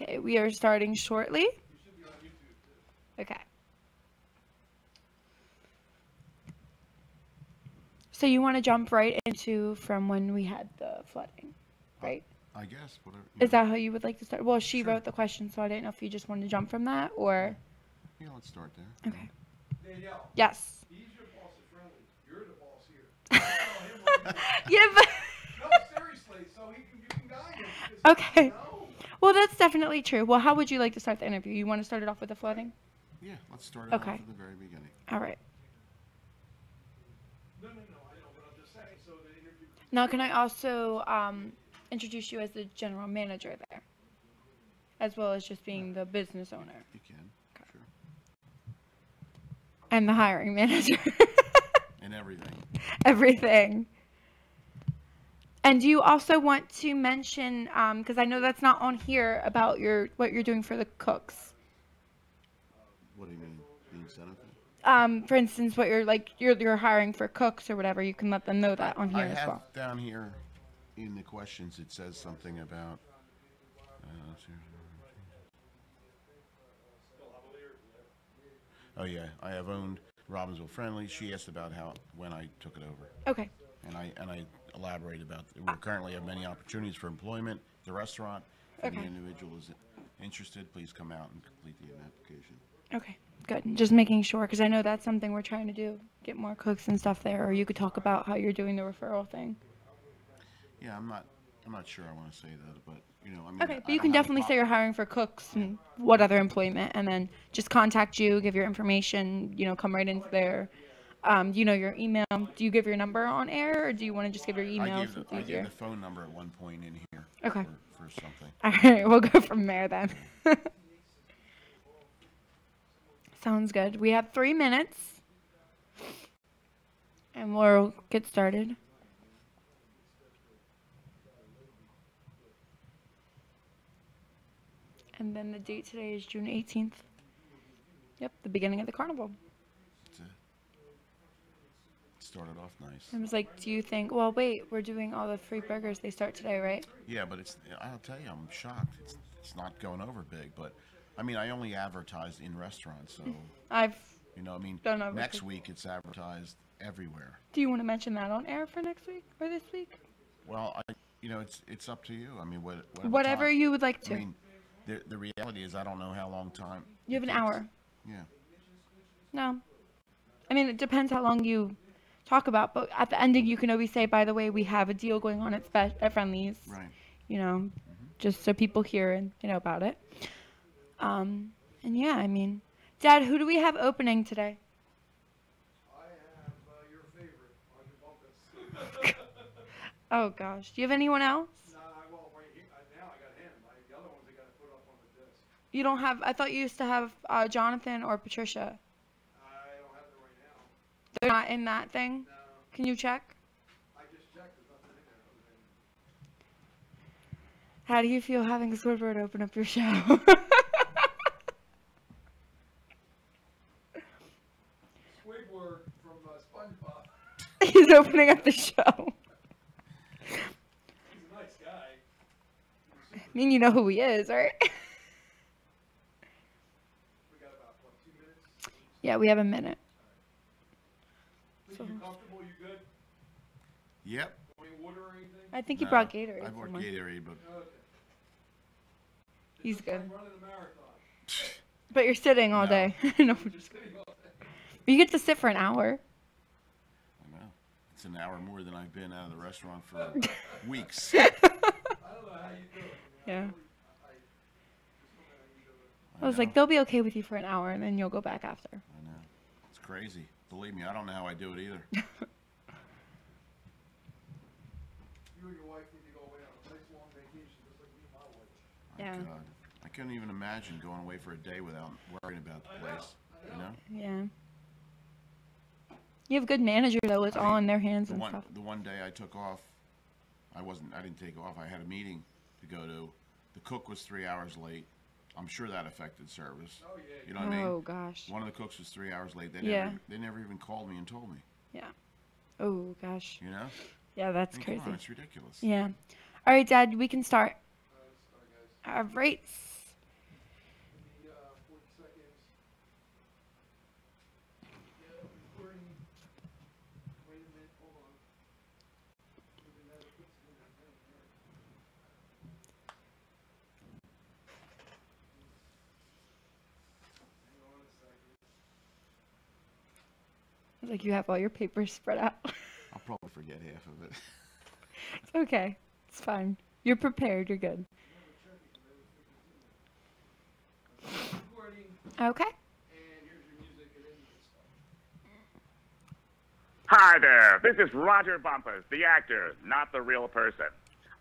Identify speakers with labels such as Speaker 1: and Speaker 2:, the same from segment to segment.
Speaker 1: Okay, we are starting shortly.
Speaker 2: You should be on YouTube too.
Speaker 1: Okay. So you want to jump right into from when we had the flooding, right?
Speaker 3: I guess, whatever.
Speaker 1: Is that how you would like to start? Well, she
Speaker 3: Sure.
Speaker 1: wrote the question, so I didn't know if you just wanted to jump from that or...
Speaker 3: Yeah, let's start there.
Speaker 1: Okay.
Speaker 2: Danielle.
Speaker 1: Yes.
Speaker 2: He's your boss at Friendly. You're the boss here. Tell him what he
Speaker 1: Yeah, but...
Speaker 2: No, seriously, so you can guide him. because,
Speaker 1: Okay.
Speaker 2: you know,
Speaker 1: Well, that's definitely true. Well, how would you like to start the interview? You want to start it off with the flooding?
Speaker 3: Yeah, let's start it off
Speaker 1: Okay.
Speaker 3: at the very beginning.
Speaker 1: All right.
Speaker 2: No, I know, but I'm just saying, so the interview.
Speaker 1: Now, can I also introduce you as the general manager there, as well as just being the business owner
Speaker 3: You can, sure.
Speaker 1: and the hiring manager?
Speaker 3: And everything.
Speaker 1: Everything. And do you also want to mention, because I know that's not on here, about what you're doing for the cooks?
Speaker 3: What do you mean, the incentive?
Speaker 1: For instance, what you're hiring for cooks or whatever, you can let them know that on here
Speaker 3: I
Speaker 1: as
Speaker 3: have
Speaker 1: well.
Speaker 3: down here in the questions, it says something about. Let's see. Oh yeah, I have owned Robbinsville Friendly. She asked about when I took it over,
Speaker 1: Okay.
Speaker 3: and I elaborate about. We currently have many opportunities for employment. The restaurant. If
Speaker 1: Okay.
Speaker 3: any individual is interested, please come out and complete the application.
Speaker 1: Okay, good. Just making sure, because I know that's something we're trying to do, get more cooks and stuff there, or you could talk about how you're doing the referral thing.
Speaker 3: Yeah, I'm not sure I want to say that, but I mean.
Speaker 1: Okay,
Speaker 3: I
Speaker 1: but you
Speaker 3: don't
Speaker 1: can
Speaker 3: have a
Speaker 1: definitely say
Speaker 3: pro-
Speaker 1: you're hiring for cooks and what other employment, and then just contact you, give your information, come right into there. Your email. Do you give your number on air, or do you want to just give your email?
Speaker 3: I gave the phone number at one point in here.
Speaker 1: Okay.
Speaker 3: For something.
Speaker 1: All right, we'll go from there then. Sounds good. We have 3 minutes, and we'll get started. And then the date today is June 18th. Yep, the beginning of the carnival.
Speaker 3: That's it. Started off nice.
Speaker 1: I was like, do you think, well, wait, we're doing all the free burgers. They start today, right?
Speaker 3: Yeah, but I'll tell you, I'm shocked. It's not going over big, but I mean, I only advertised in restaurants, so
Speaker 1: I've done over
Speaker 3: next
Speaker 1: 50.
Speaker 3: week it's advertised everywhere.
Speaker 1: Do you want to mention that on air for next week or this week?
Speaker 3: Well, it's up to you. I mean,
Speaker 1: Whatever
Speaker 3: time.
Speaker 1: you would like to.
Speaker 3: I mean, the reality is I don't know how long time.
Speaker 1: You have
Speaker 3: it
Speaker 1: an
Speaker 3: takes.
Speaker 1: hour.
Speaker 3: Yeah.
Speaker 1: No. I mean, it depends how long you talk about, but at the ending, you can always say, by the way, we have a deal going on at Friendly's.
Speaker 3: Right.
Speaker 1: Just so people hear and about it. And yeah, I mean, Dad, who do we have opening today?
Speaker 2: I have your favorite, Archie Bumpus.
Speaker 1: Oh, gosh. Do you have anyone else?
Speaker 2: Nah, well, right here, now I got him. The other ones I got to put up on the disc.
Speaker 1: You don't have, I thought you used to have Jonathan or Patricia.
Speaker 2: I don't have them right now.
Speaker 1: They're not in that thing?
Speaker 2: No,
Speaker 1: Can you check?
Speaker 2: I just checked. There's nothing in there.
Speaker 1: How do you feel having Squidward open up your show?
Speaker 2: Squidward from SpongeBob.
Speaker 1: He's opening up the show.
Speaker 2: He's a nice guy.
Speaker 1: I mean, you know who he is, right?
Speaker 2: We got about, 2 minutes?
Speaker 1: Yeah, we have a minute.
Speaker 2: You comfortable? You good?
Speaker 3: Yep.
Speaker 2: Want any water or anything?
Speaker 1: I think he
Speaker 3: No,
Speaker 1: brought Gatorade.
Speaker 3: I brought
Speaker 1: somewhere.
Speaker 3: Gatorade, but
Speaker 2: Okay.
Speaker 1: He's
Speaker 2: It's
Speaker 1: good.
Speaker 2: like running a marathon.
Speaker 1: But you're sitting all
Speaker 3: No.
Speaker 1: day. No,
Speaker 2: Just sitting all day.
Speaker 1: you get to sit for an hour.
Speaker 3: I know it's an hour more than I've been out of the restaurant for weeks.
Speaker 2: I don't know how you do it.
Speaker 1: Yeah.
Speaker 3: I
Speaker 1: I was like,
Speaker 3: know.
Speaker 1: they'll be okay with you for an hour, and then you'll go back after.
Speaker 3: I know. It's crazy. Believe me, I don't know how I do it either.
Speaker 2: You and your wife need to go away on a nice long vacation just like me and my wife.
Speaker 3: My
Speaker 1: Yeah.
Speaker 3: God. I couldn't even imagine going away for a day without worrying about the place. You know?
Speaker 1: Yeah. You have a good manager, though. It's all in their hands and stuff.
Speaker 3: The one day I took off, I didn't take off. I had a meeting to go to. The cook was 3 hours late. I'm sure that affected service.
Speaker 2: Oh, yeah.
Speaker 3: You know what I mean?
Speaker 1: Oh, gosh.
Speaker 3: One of the cooks was 3 hours late.
Speaker 1: Yeah.
Speaker 3: They never even called me and told me.
Speaker 1: Yeah. Oh, gosh.
Speaker 3: You know?
Speaker 1: Yeah, that's
Speaker 3: I mean,
Speaker 1: crazy.
Speaker 3: come on, it's ridiculous.
Speaker 1: Yeah. All right, Dad, we can start. All right. Like you have all your papers spread out.
Speaker 3: I'll probably forget half of it.
Speaker 1: It's okay. It's fine. You're prepared. You're good. Okay.
Speaker 4: Hi there, this is Roger Bumpus, the actor, not the real person.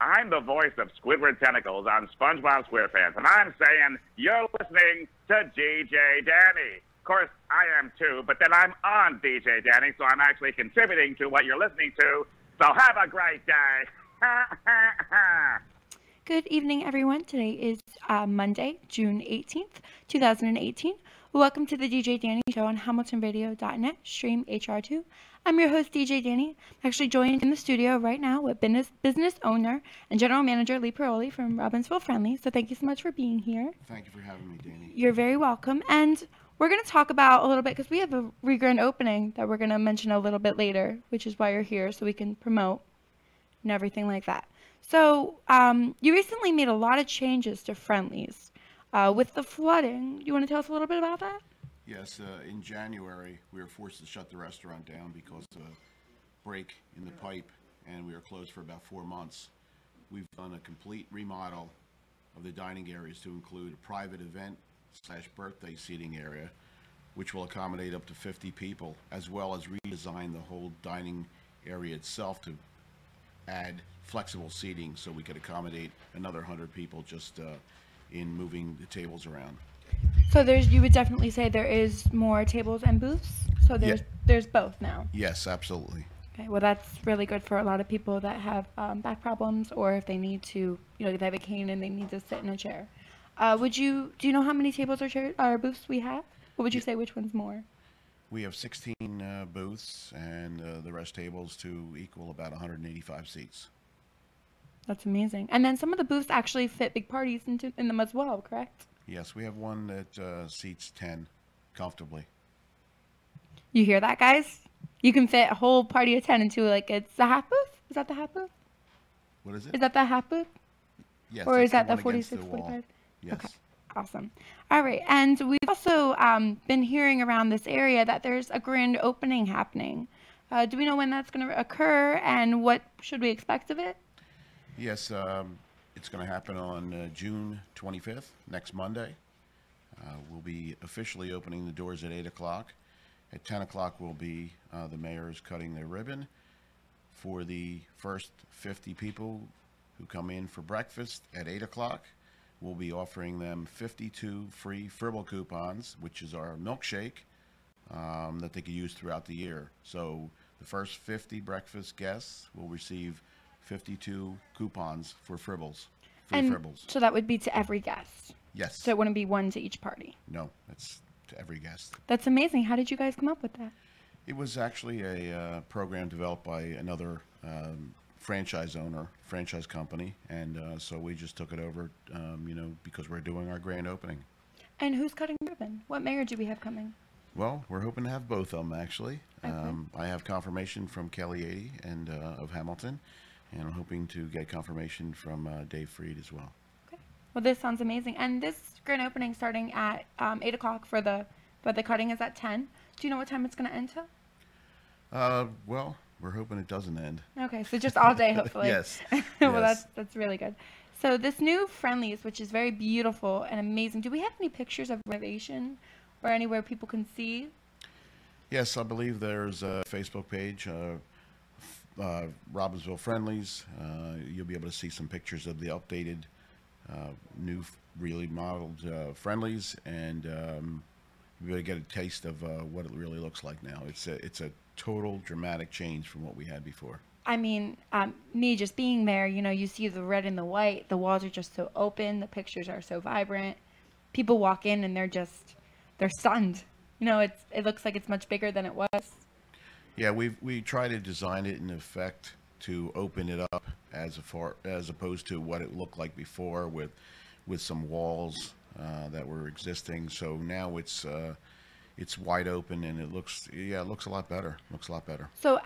Speaker 4: I'm the voice of Squidward Tentacles on SpongeBob SquarePants, and I'm saying you're listening to DJ Danny. Of course, I am too, but then I'm on DJ Danny, so I'm actually contributing to what you're listening to. So have a great day.
Speaker 1: Good evening, everyone. Today is Monday, June 18th, 2018. Welcome to the DJ Danny Show on HamiltonRadio.net, stream HR2. I'm your host, DJ Danny. I'm actually joined in the studio right now with business owner and general manager Lee PAROLY from Robbinsville Friendly. So thank you so much for being here.
Speaker 3: Thank you for having me, Danny.
Speaker 1: You're very welcome. And we're going to talk about a little bit, because we have a grand opening that we're going to mention a little bit later, which is why you're here, so we can promote and everything like that. So you recently made a lot of changes to Friendly's. With the flooding, you want to tell us a little bit about that?
Speaker 3: Yes, in January, we were forced to shut the restaurant down because of a break in the pipe, and we were closed for about 4 months. We've done a complete remodel of the dining areas to include a private event/birthday seating area, which will accommodate up to 50 people, as well as redesign the whole dining area itself to add flexible seating so we could accommodate another 100 people just in moving the tables around.
Speaker 1: So you would definitely say there is more tables and booths? So there's both now?
Speaker 3: Yes, absolutely.
Speaker 1: Okay, well that's really good for a lot of people that have back problems, or if they need to, if they have a cane and they need to sit in a chair. Do you know how many tables or booths we have? What would you say, which one's more?
Speaker 3: We have 16 booths, and the rest tables to equal about 185 seats.
Speaker 1: That's amazing. And then some of the booths actually fit big parties in them as well, correct?
Speaker 3: Yes, we have one that seats 10 comfortably.
Speaker 1: You hear that, guys? You can fit a whole party of 10 into, it's the half booth? Is that the half booth?
Speaker 3: What is it?
Speaker 1: Is that the half booth?
Speaker 3: Yes.
Speaker 1: Or is that the
Speaker 3: 46,
Speaker 1: 45?
Speaker 3: Yes.
Speaker 1: Okay, awesome. All right, and we've also been hearing around this area that there's a grand opening happening. Do we know when that's going to occur, and what should we expect of it?
Speaker 3: Yes, it's going to happen on June 25th, next Monday. We'll be officially opening the doors at 8 o'clock. At 10 o'clock will be the mayor's cutting their ribbon. For the first 50 people who come in for breakfast at 8 o'clock, we'll be offering them 52 free Fribble coupons, which is our milkshake that they can use throughout the year. So the first 50 breakfast guests will receive 52 coupons for Fribbles. Free Fribbles.
Speaker 1: So that would be to every guest?
Speaker 3: Yes.
Speaker 1: So it wouldn't be one to each party?
Speaker 3: No, that's to every guest.
Speaker 1: That's amazing. How did you guys come up with that?
Speaker 3: It was actually a program developed by another franchise company, and so we just took it over, because we're doing our grand opening.
Speaker 1: And who's cutting ribbon? What mayor do we have coming?
Speaker 3: Well, we're hoping to have both of them, actually.
Speaker 1: Okay.
Speaker 3: I have confirmation from Kelly 80 and of Hamilton, and I'm hoping to get confirmation from Dave Freed as well.
Speaker 1: Okay. Well, this sounds amazing. And this grand opening starting at 8 o'clock for the cutting is at 10. Do you know what time it's going to end till?
Speaker 3: Well, we're hoping it doesn't end.
Speaker 1: Okay, so just all day, hopefully.
Speaker 3: Yes.
Speaker 1: Well,
Speaker 3: Yes.
Speaker 1: that's really good. So this new Friendly's, which is very beautiful and amazing. Do we have any pictures of renovation or anywhere people can see?
Speaker 3: Yes, I believe there's a Facebook page, Robbinsville Friendlies. You'll be able to see some pictures of the updated, new, really modeled Friendlies, and you'll be able to get a taste of what it really looks like now. It's a total dramatic change from what we had before.
Speaker 1: I mean, me just being there, you see the red and the white. The walls are just so open. The pictures are so vibrant. People walk in and they're stunned. It looks like it's much bigger than it was.
Speaker 3: Yeah, we try to design it in effect to open it up as opposed to what it looked like before with some walls that were existing. So now it's wide open, and it looks a lot better. Looks a lot better.
Speaker 1: So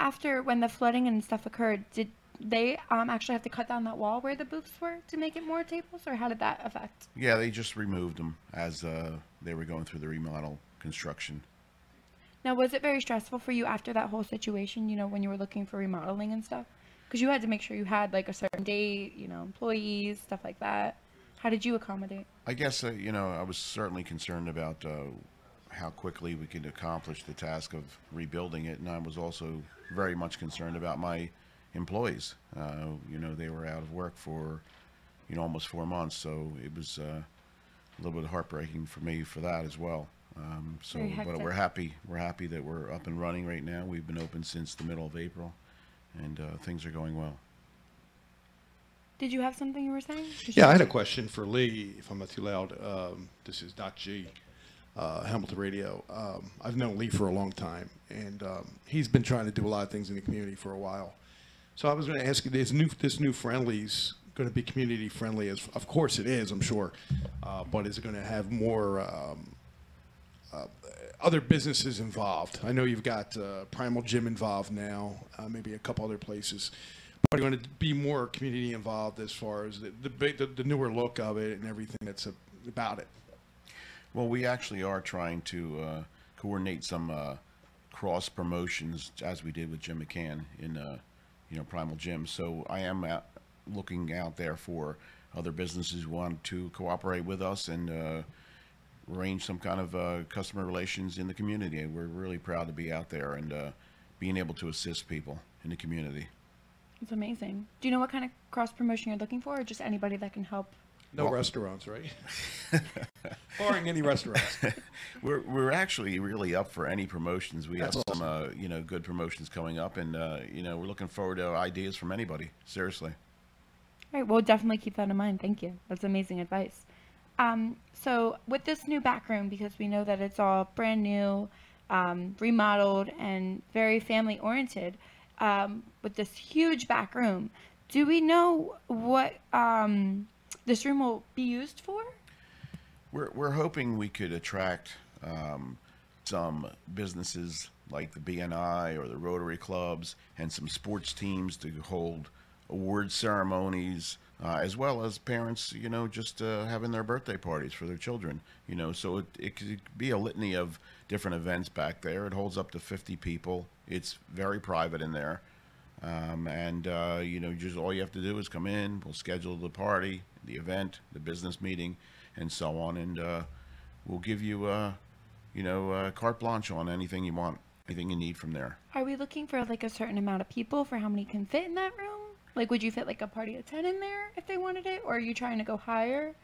Speaker 1: when the flooding and stuff occurred, did they actually have to cut down that wall where the booths were to make it more tables, or how did that affect?
Speaker 3: Yeah, they just removed them as they were going through the remodel construction.
Speaker 1: Now, was it very stressful for you after that whole situation, you know, when you were looking for remodeling and stuff? Because you had to make sure you had like a certain date, you know, employees, stuff like that. How did you accommodate?
Speaker 3: I guess, you know, I was certainly concerned about how quickly we could accomplish the task of rebuilding it, and I was also very much concerned about my employees. You know, they were out of work for, you know, almost 4 months, so it was a little bit heartbreaking for me for that as well.
Speaker 1: Very
Speaker 3: But
Speaker 1: hectic.
Speaker 3: we're happy. We're happy that we're up and running right now. We've been open since the middle of April, and things are going well.
Speaker 1: Did you have something you were saying?
Speaker 5: Yeah, I had a question for Lee, if I'm not too loud. This is Doc G, Hamilton Radio. I've known Lee for a long time, and he's been trying to do a lot of things in the community for a while. So I was going to ask you, this new Friendly's going to be community friendly? As of course it is, I'm sure, but is it going to have more other businesses involved? I know you've got Primal Gym involved now, maybe a couple other places. But are you going to be more community involved as far as the newer look of it and everything that's about it?
Speaker 3: Well, we actually are trying to coordinate some cross promotions, as we did with Jim McCann in you know, Primal Gym. So I am looking out there for other businesses who want to cooperate with us and arrange some kind of customer relations in the community. We're really proud to be out there and being able to assist people in the community.
Speaker 1: It's amazing. Do you know what kind of cross promotion you're looking for, or just anybody that can help?
Speaker 5: No restaurants, right? Barring any restaurants.
Speaker 3: We're actually really up for any promotions. We have some you know, good promotions coming up, and you know, we're looking forward to ideas from anybody. Seriously.
Speaker 1: All right, we'll definitely keep that in mind. Thank you. That's amazing advice. So with this new back room, because we know that it's all brand new, remodeled, and very family oriented, with this huge back room, do we know what this room will be used for?
Speaker 3: We're hoping we could attract some businesses like the BNI or the Rotary clubs and some sports teams to hold award ceremonies, as well as parents, you know, just having their birthday parties for their children, you know. So it could be a litany of different events back there. It holds up to 50 people. It's very private in there. You know, just all you have to do is come in. We'll schedule the party, the event, the business meeting, and so on. And we'll give you, you know, carte blanche on anything you want, anything you need from there.
Speaker 1: Are we looking for like a certain amount of people for how many can fit in that room? Like, would you fit like a party of 10 in there if they wanted it? Or are you trying to go higher?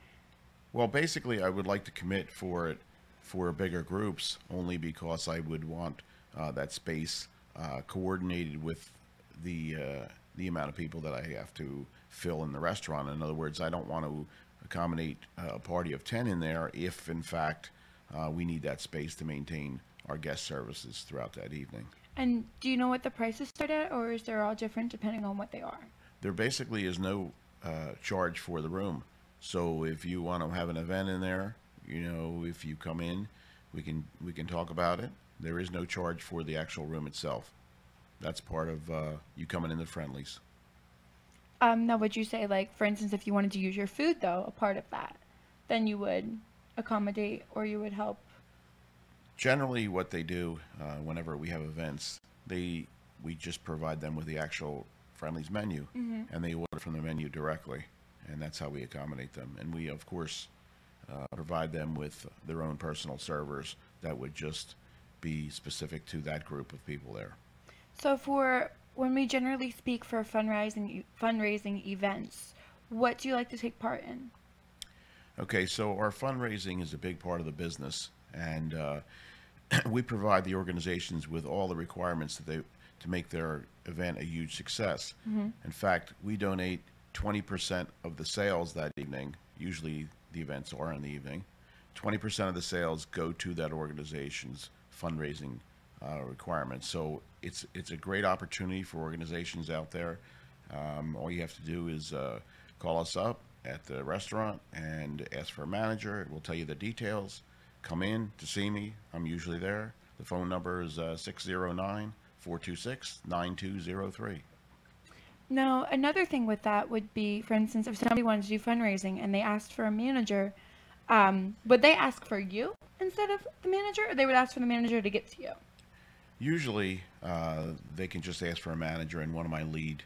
Speaker 3: Well, basically, I would like to commit for it for bigger groups, only because I would want that space coordinated with the amount of people that I have to fill in the restaurant. In other words, I don't want to accommodate a party of 10 in there if, in fact, we need that space to maintain our guest services throughout that evening.
Speaker 1: And do you know what the prices start at, or is there all different depending on what they are?
Speaker 3: There basically is no charge for the room. So if you want to have an event in there, you know, if you come in, we can talk about it. There is no charge for the actual room itself. That's part of you coming in the Friendlies.
Speaker 1: Now, would you say, like, for instance, if you wanted to use your food, though, a part of that, then you would accommodate or you would help?
Speaker 3: Generally, what they do whenever we have events, we just provide them with the actual Friendlies menu, and they order from the menu directly, and that's how we accommodate them. And we, of course, provide them with their own personal servers that would just be specific to that group of people there.
Speaker 1: So when we generally speak for fundraising events, what do you like to take part in?
Speaker 3: Okay, so our fundraising is a big part of the business, and we provide the organizations with all the requirements that to make their event a huge success. In fact, we donate 20% of the sales that evening. Usually the events are in the evening. 20% of the sales go to that organization's fundraising requirements. So it's a great opportunity for organizations out there. All you have to do is call us up at the restaurant and ask for a manager. We'll tell you the details. Come in to see me. I'm usually there. The phone number is 609-426-9203.
Speaker 1: Now, another thing with that would be, for instance, if somebody wanted to do fundraising and they asked for a manager, would they ask for you instead of the manager, or they would ask for the manager to get to you?
Speaker 3: Usually, they can just ask for a manager, and one of my lead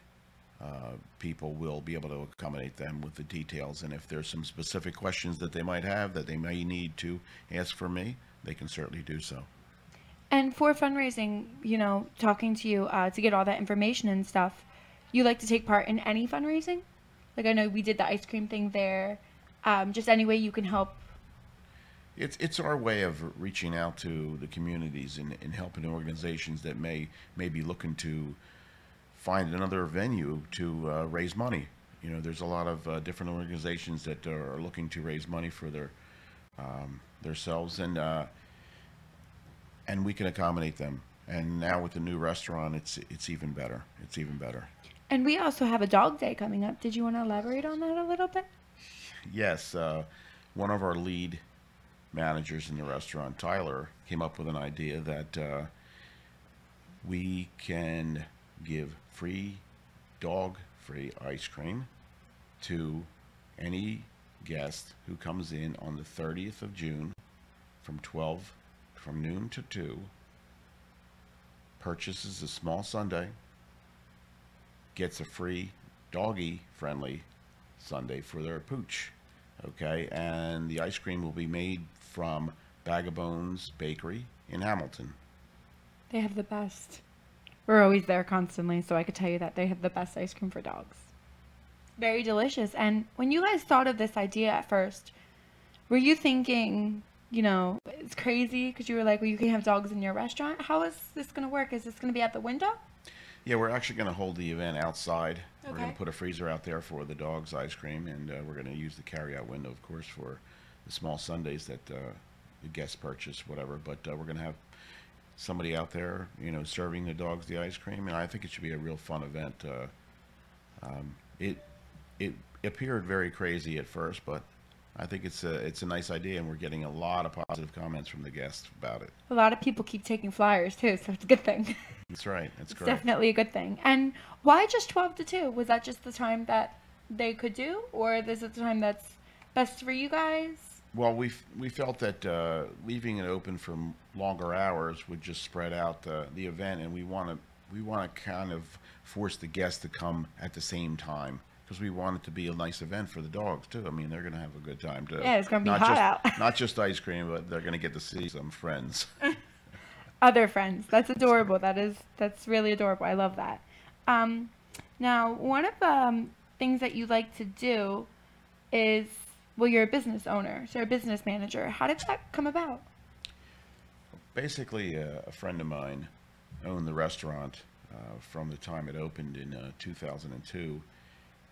Speaker 3: people will be able to accommodate them with the details. And if there's some specific questions that they might have that they may need to ask for me, they can certainly do so.
Speaker 1: And for fundraising, you know, talking to you to get all that information and stuff, you like to take part in any fundraising? Like I know we did the ice cream thing there. Just any way you can help.
Speaker 3: It's our way of reaching out to the communities and helping organizations that may be looking to find another venue to raise money. You know, there's a lot of different organizations that are looking to raise money for themselves, and we can accommodate them. And now with the new restaurant, it's even better. It's even better.
Speaker 1: And we also have a dog day coming up. Did you want to elaborate on that a little bit?
Speaker 3: Yes, one of our lead managers in the restaurant, Tyler, came up with an idea that we can give free dog-free ice cream to any guest who comes in on the 30th of June from noon to 2, purchases a small sundae, gets a free doggy-friendly sundae for their pooch. Okay, and the ice cream will be made from Bag of Bones Bakery in Hamilton.
Speaker 1: They have the best. We're always there constantly, so I could tell you that they have the best ice cream for dogs. Very delicious. And when you guys thought of this idea at first, were you thinking, you know, it's crazy because you were like, well, you can have dogs in your restaurant? How is this going to work? Is this going to be at the window?
Speaker 3: Yeah, we're actually going to hold the event outside.
Speaker 1: Okay.
Speaker 3: We're going to put a freezer out there for the dog's ice cream, and we're going to use the carry-out window, of course, for the small sundaes that the guests purchase, whatever. But we're going to have somebody out there, you know, serving the dogs the ice cream, and I think it should be a real fun event. It appeared very crazy at first, but I think it's a nice idea, and we're getting a lot of positive comments from the guests about it.
Speaker 1: A lot of people keep taking flyers too, so it's a good thing.
Speaker 3: That's right. That's
Speaker 1: It's
Speaker 3: correct.
Speaker 1: definitely a good thing. And why just 12 to 2? Was that just the time that they could do, or is it the time that's best for you guys?
Speaker 3: Well, we felt that leaving it open for longer hours would just spread out the event, and we want to kind of force the guests to come at the same time, because we want it to be a nice event for the dogs too. I mean, they're going to have a good time too.
Speaker 1: Yeah, it's going to be
Speaker 3: Not
Speaker 1: hot
Speaker 3: just,
Speaker 1: out.
Speaker 3: Not just ice cream, but they're going to get to see some friends.
Speaker 1: Other friends. That's adorable. That's really adorable. I love that. Now, one of the things that you like to do is, well, you're a business owner, so you're a business manager. How did that come about?
Speaker 3: Basically, a friend of mine owned the restaurant from the time it opened in 2002.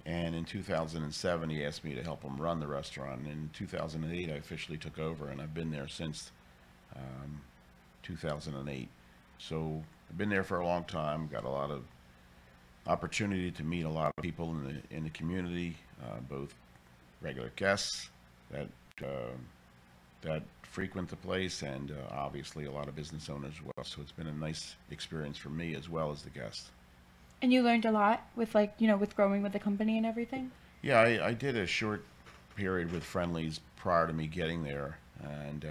Speaker 3: And in 2007, he asked me to help him run the restaurant. And in 2008, I officially took over, and I've been there since 2008. So I've been there for a long time, got a lot of opportunity to meet a lot of people in the community, both regular guests that frequent the place, and obviously a lot of business owners as well. So it's been a nice experience for me as well as the guests.
Speaker 1: And you learned a lot with, like, you know, with growing with the company and everything?
Speaker 3: Yeah, I did a short period with Friendly's prior to me getting there, and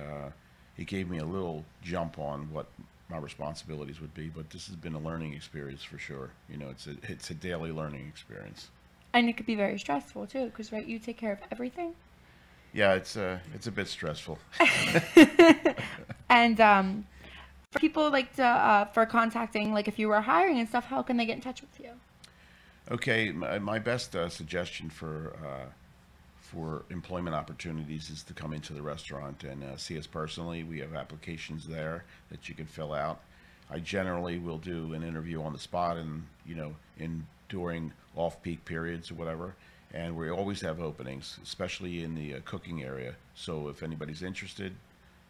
Speaker 3: it gave me a little jump on what my responsibilities would be. But this has been a learning experience for sure. You know, it's a daily learning experience.
Speaker 1: And it could be very stressful too, because, right, you take care of everything.
Speaker 3: Yeah, it's a bit stressful.
Speaker 1: And for people like to for contacting, like if you were hiring and stuff, how can they get in touch with you?
Speaker 3: Okay, my best suggestion for employment opportunities is to come into the restaurant and see us personally. We have applications there that you can fill out. I generally will do an interview on the spot, and during off-peak periods or whatever. And we always have openings, especially in the cooking area. So if anybody's interested,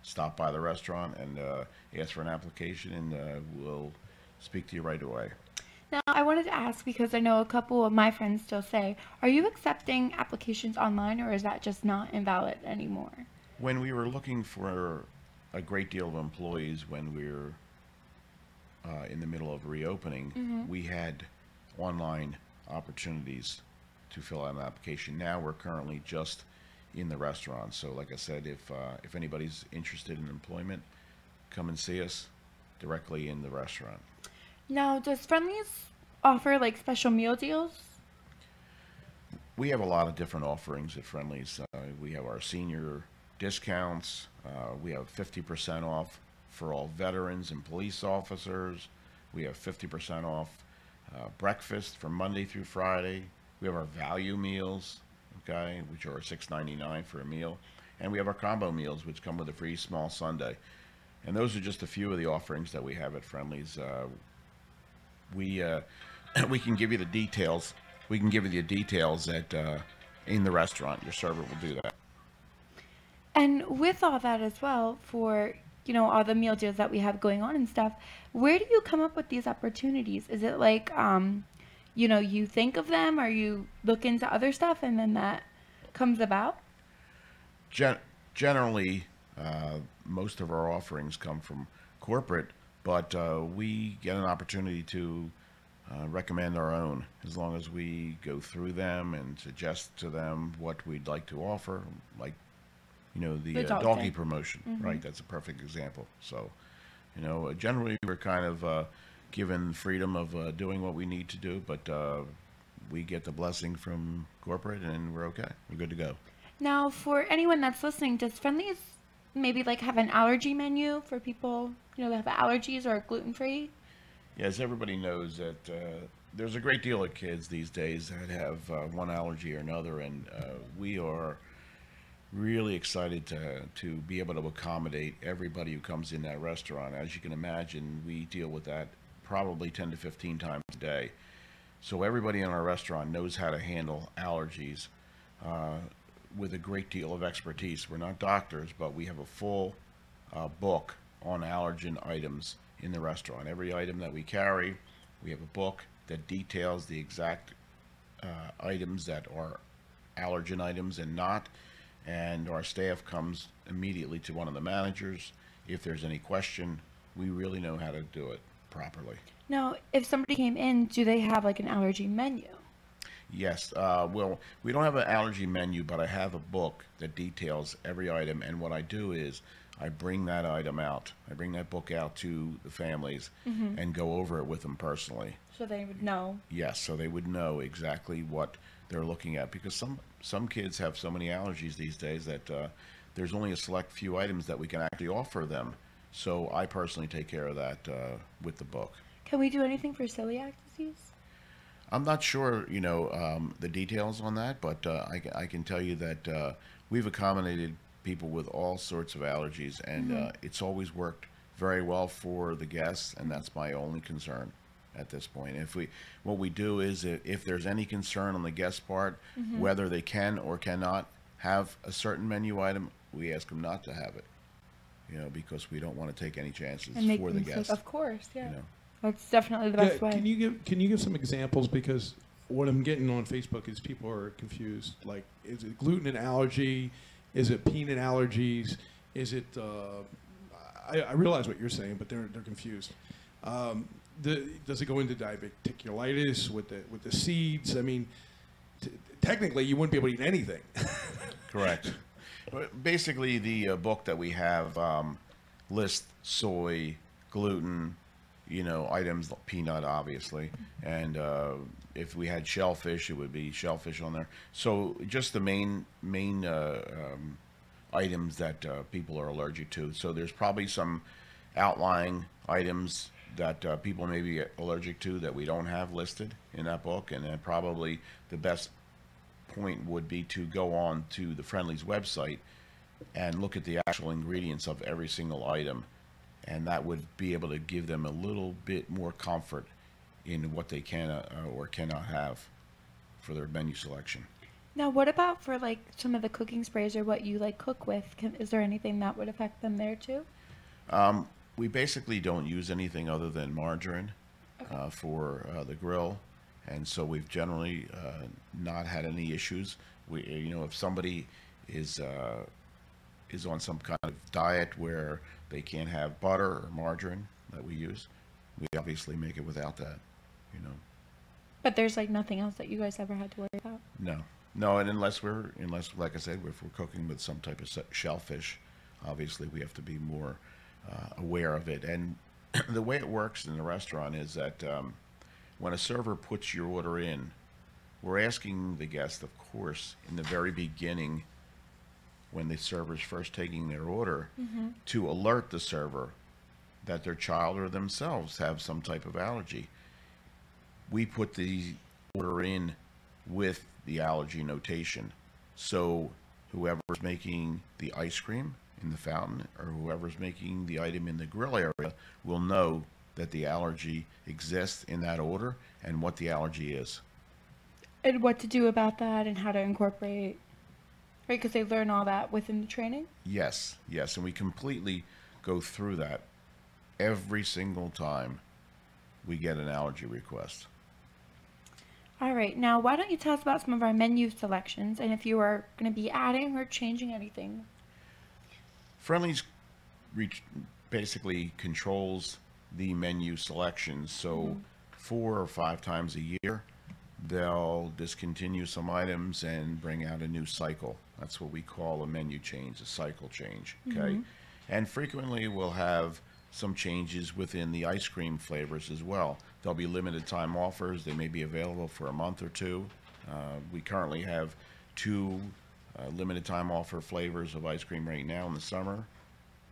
Speaker 3: stop by the restaurant and ask for an application, and we'll speak to you right away.
Speaker 1: Now, I wanted to ask, because I know a couple of my friends still say, are you accepting applications online, or is that just not invalid anymore?
Speaker 3: When we were looking for a great deal of employees when we were in the middle of reopening, we had online opportunities to fill out an application. Now we're currently just in the restaurant. So like I said, if anybody's interested in employment, come and see us. directly in the restaurant.
Speaker 1: Now, does Friendly's offer like special meal deals?
Speaker 3: We have a lot of different offerings at Friendly's. We have our senior discounts. We have 50% off for all veterans and police officers. We have 50% off breakfast from Monday through Friday. We have our value meals, okay, which are $6.99 for a meal. And we have our combo meals, which come with a free small sundae. And those are just a few of the offerings that we have at Friendly's. We can give you the details. We can give you the details in the restaurant. Your server will do that.
Speaker 1: And with all that as well, for all the meal deals that we have going on and stuff, where do you come up with these opportunities? Is it like you think of them, or you look into other stuff and then that comes about?
Speaker 3: Generally, most of our offerings come from corporate, but we get an opportunity to recommend our own, as long as we go through them and suggest to them what we'd like to offer, like the doggy promotion, right? That's a perfect example. So, generally we're kind of given freedom of doing what we need to do, but we get the blessing from corporate, and we're okay. We're good to go.
Speaker 1: Now, for anyone that's listening, does Friendly's maybe like have an allergy menu for people that have allergies or gluten-free?
Speaker 3: Yes, everybody knows that there's a great deal of kids these days that have one allergy or another, and we are really excited to be able to accommodate everybody who comes in that restaurant. As you can imagine, we deal with that probably 10 to 15 times a day. So everybody in our restaurant knows how to handle allergies with a great deal of expertise. We're not doctors, but we have a full book on allergen items in the restaurant. Every item that we carry, we have a book that details the exact items that are allergen items and not. And our staff comes immediately to one of the managers. If there's any question, we really know how to do it properly.
Speaker 1: Now, if somebody came in, do they have like an allergy menu?
Speaker 3: Yes. Well, we don't have an allergy menu, but I have a book that details every item. And what I do is I bring that item out. I bring that book out to the families and go over it with them personally.
Speaker 1: So they would know.
Speaker 3: Yes, so they would know exactly what they're looking at, because some kids have so many allergies these days that there's only a select few items that we can actually offer them. So I personally take care of that with the book.
Speaker 1: Can we do anything for celiac disease?
Speaker 3: I'm not sure, the details on that, but I can tell you that we've accommodated people with all sorts of allergies, and it's always worked very well for the guests, and that's my only concern at this point. What we do is, if there's any concern on the guest part, whether they can or cannot have a certain menu item, we ask them not to have it, because we don't want to take any chances for the guests.
Speaker 1: Of course, yeah. That's definitely the best way.
Speaker 5: Can you give some examples? Because what I'm getting on Facebook is people are confused. Like, is it gluten and allergy? Is it peanut allergies? Is it? I realize what you're saying, but they're confused. Does it go into diverticulitis with the seeds? I mean, technically, you wouldn't be able to eat anything.
Speaker 3: Correct. Basically, the book that we have lists soy, gluten, items, peanut, obviously, and if we had shellfish, it would be shellfish on there. So just the main items that people are allergic to. So there's probably some outlying items that people may be allergic to that we don't have listed in that book, and then probably the best point would be to go on to the Friendly's website and look at the actual ingredients of every single item, and that would be able to give them a little bit more comfort in what they can or cannot have for their menu selection.
Speaker 1: Now, what about for like some of the cooking sprays or what you like cook with? Is there anything that would affect them there too?
Speaker 3: We basically don't use anything other than margarine for the grill, and so we've generally not had any issues. If somebody is on some kind of diet where they can't have butter or margarine that we use, we obviously make it without that.
Speaker 1: But there's like nothing else that you guys ever had to worry about?
Speaker 3: No, and unless like I said, if we're cooking with some type of shellfish, obviously we have to be more aware of it. And the way it works in the restaurant is that when a server puts your order in, we're asking the guest, of course, in the very beginning, when the server's first taking their order, to alert the server that their child or themselves have some type of allergy. We put the order in with the allergy notation. So whoever's making the ice cream in the fountain or whoever's making the item in the grill area will know that the allergy exists in that order and what the allergy is.
Speaker 1: And what to do about that and how to incorporate, right? Because they learn all that within the training?
Speaker 3: Yes, yes. And we completely go through that every single time we get an allergy request.
Speaker 1: All right. Now, why don't you tell us about some of our menu selections and if you are going to be adding or changing anything?
Speaker 3: Friendly's basically controls the menu selections. So 4 or 5 times a year, they'll discontinue some items and bring out a new cycle. That's what we call a menu change, a cycle change. Okay. And frequently we'll have some changes within the ice cream flavors as well. There'll be limited time offers. They may be available for a month or two. We currently have 2 limited time offer flavors of ice cream right now in the summer: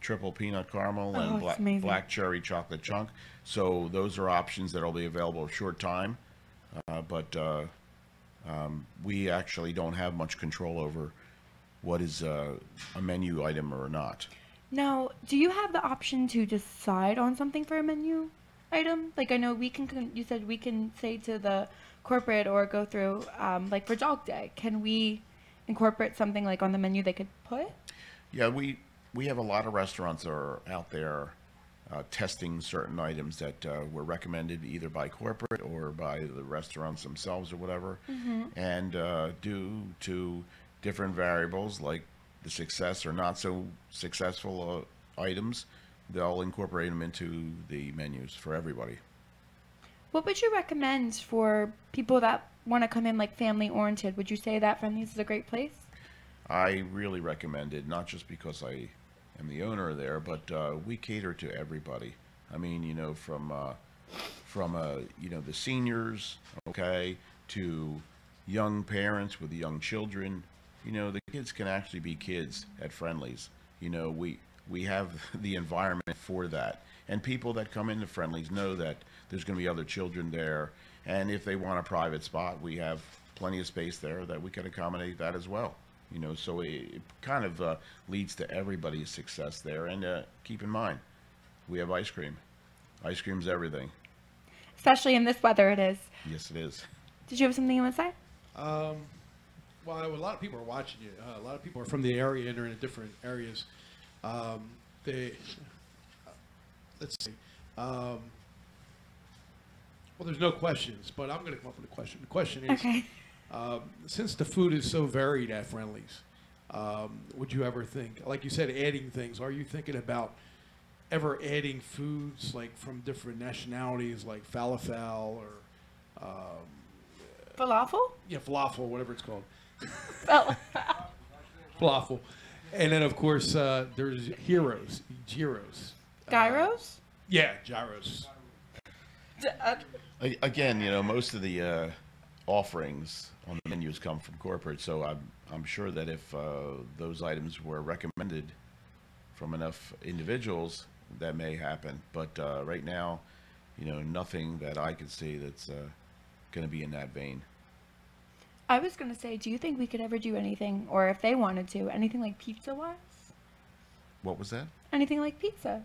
Speaker 3: triple peanut caramel and black cherry chocolate chunk. So those are options that will be available a short time. But we actually don't have much control over what is a menu item or not.
Speaker 1: Now, do you have the option to decide on something for a menu item? Like, I know we can, you said we can say to the corporate or go through, like for Dog Day, can we incorporate something like on the menu they could put?
Speaker 3: Yeah, we have a lot of restaurants that are out there testing certain items that were recommended either by corporate or by the restaurants themselves or whatever. And due to different variables like the success or not so successful items, they'll incorporate them into the menus for everybody.
Speaker 1: What would you recommend for people that want to come in like family oriented? Would you say that Friendly's is a great place?
Speaker 3: I really recommend it, not just because I am the owner there, but we cater to everybody. I mean, you know, from you know, the seniors, okay, to young parents with young children. You know, the kids can actually be kids at Friendly's. You know, we have the environment for that. And people that come into Friendly's know that there's going to be other children there. And if they want a private spot, we have plenty of space there that we can accommodate that as well. You know, so it kind of leads to everybody's success there. And keep in mind, we have ice cream. Ice cream's everything.
Speaker 1: Especially in this weather, it is.
Speaker 3: Yes, it is.
Speaker 1: Did you have something you want to say?
Speaker 5: Well, a lot of people are watching you. A lot of people are from the area and are in different areas. Let's see. Well, there's no questions, but I'm going to come up with a question. The question is,
Speaker 1: Okay.
Speaker 5: Since the food is so varied at Friendly's, would you ever think, like you said, adding things? Are you thinking about ever adding foods like from different nationalities, like falafel or
Speaker 1: Falafel?
Speaker 5: yeah, falafel, whatever it's called,
Speaker 1: Oh.
Speaker 5: falafel, and then of course there's gyros.
Speaker 1: Gyros?
Speaker 5: Yeah, gyros.
Speaker 3: Again, you know, most of the offerings on the menus come from corporate, so I'm sure that if those items were recommended from enough individuals, that may happen. But right now, you know, nothing that I can see that's going to be in that vein.
Speaker 1: I was going to say, do you think we could ever do anything, or if they wanted to, anything like pizza-wise?
Speaker 3: What was that?
Speaker 1: Anything like pizza?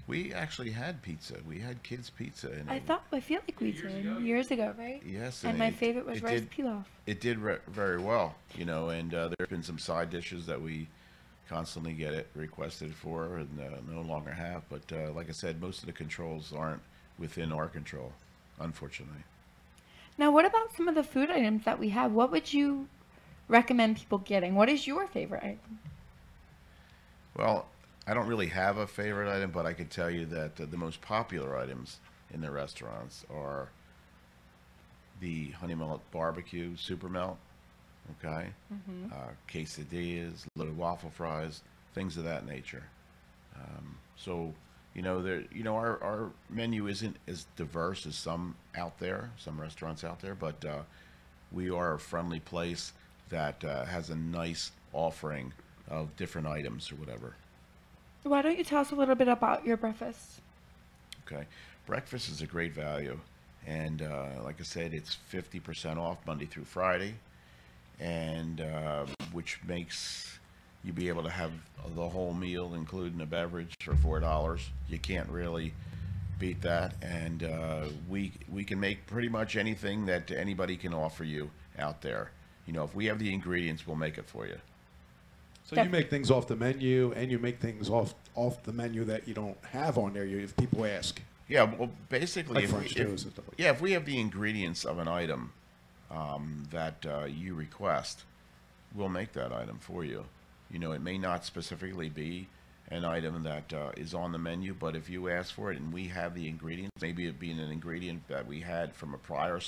Speaker 3: We actually had pizza. We had kids' pizza. And
Speaker 1: I feel like we did years ago, right?
Speaker 3: Yes.
Speaker 1: And my favorite was rice pilaf.
Speaker 3: It did very well, you know, and there have been some side dishes that we constantly get it requested for and no longer have. But like I said, most of the controls aren't within our control, unfortunately.
Speaker 1: Now, what about some of the food items that we have? What would you recommend people getting? What is your favorite item?
Speaker 3: Well, I don't really have a favorite item, but I can tell you that the most popular items in the restaurants are the honey melt barbecue super melt, okay, quesadillas, loaded waffle fries, things of that nature. So, Our menu isn't as diverse as some out there, some restaurants out there, but we are a friendly place that has a nice offering of different items or whatever.
Speaker 1: Why don't you tell us a little bit about your breakfast?
Speaker 3: Okay, breakfast is a great value, and like I said, it's 50% off Monday through Friday, and which makes you be able to have the whole meal, including a beverage, for $4. You can't really beat that, and we can make pretty much anything that anybody can offer you out there. If we have the ingredients, we'll make it for you.
Speaker 5: So you make things off the menu, and you make things off the menu that you don't have on there. If people ask.
Speaker 3: Yeah, well, basically,
Speaker 5: Like French toast and stuff like that.
Speaker 3: if we have the ingredients of an item that you request, we'll make that item for you. It may not specifically be an item that is on the menu, but if you ask for it and we have the ingredients, maybe it being an ingredient that we had from a prior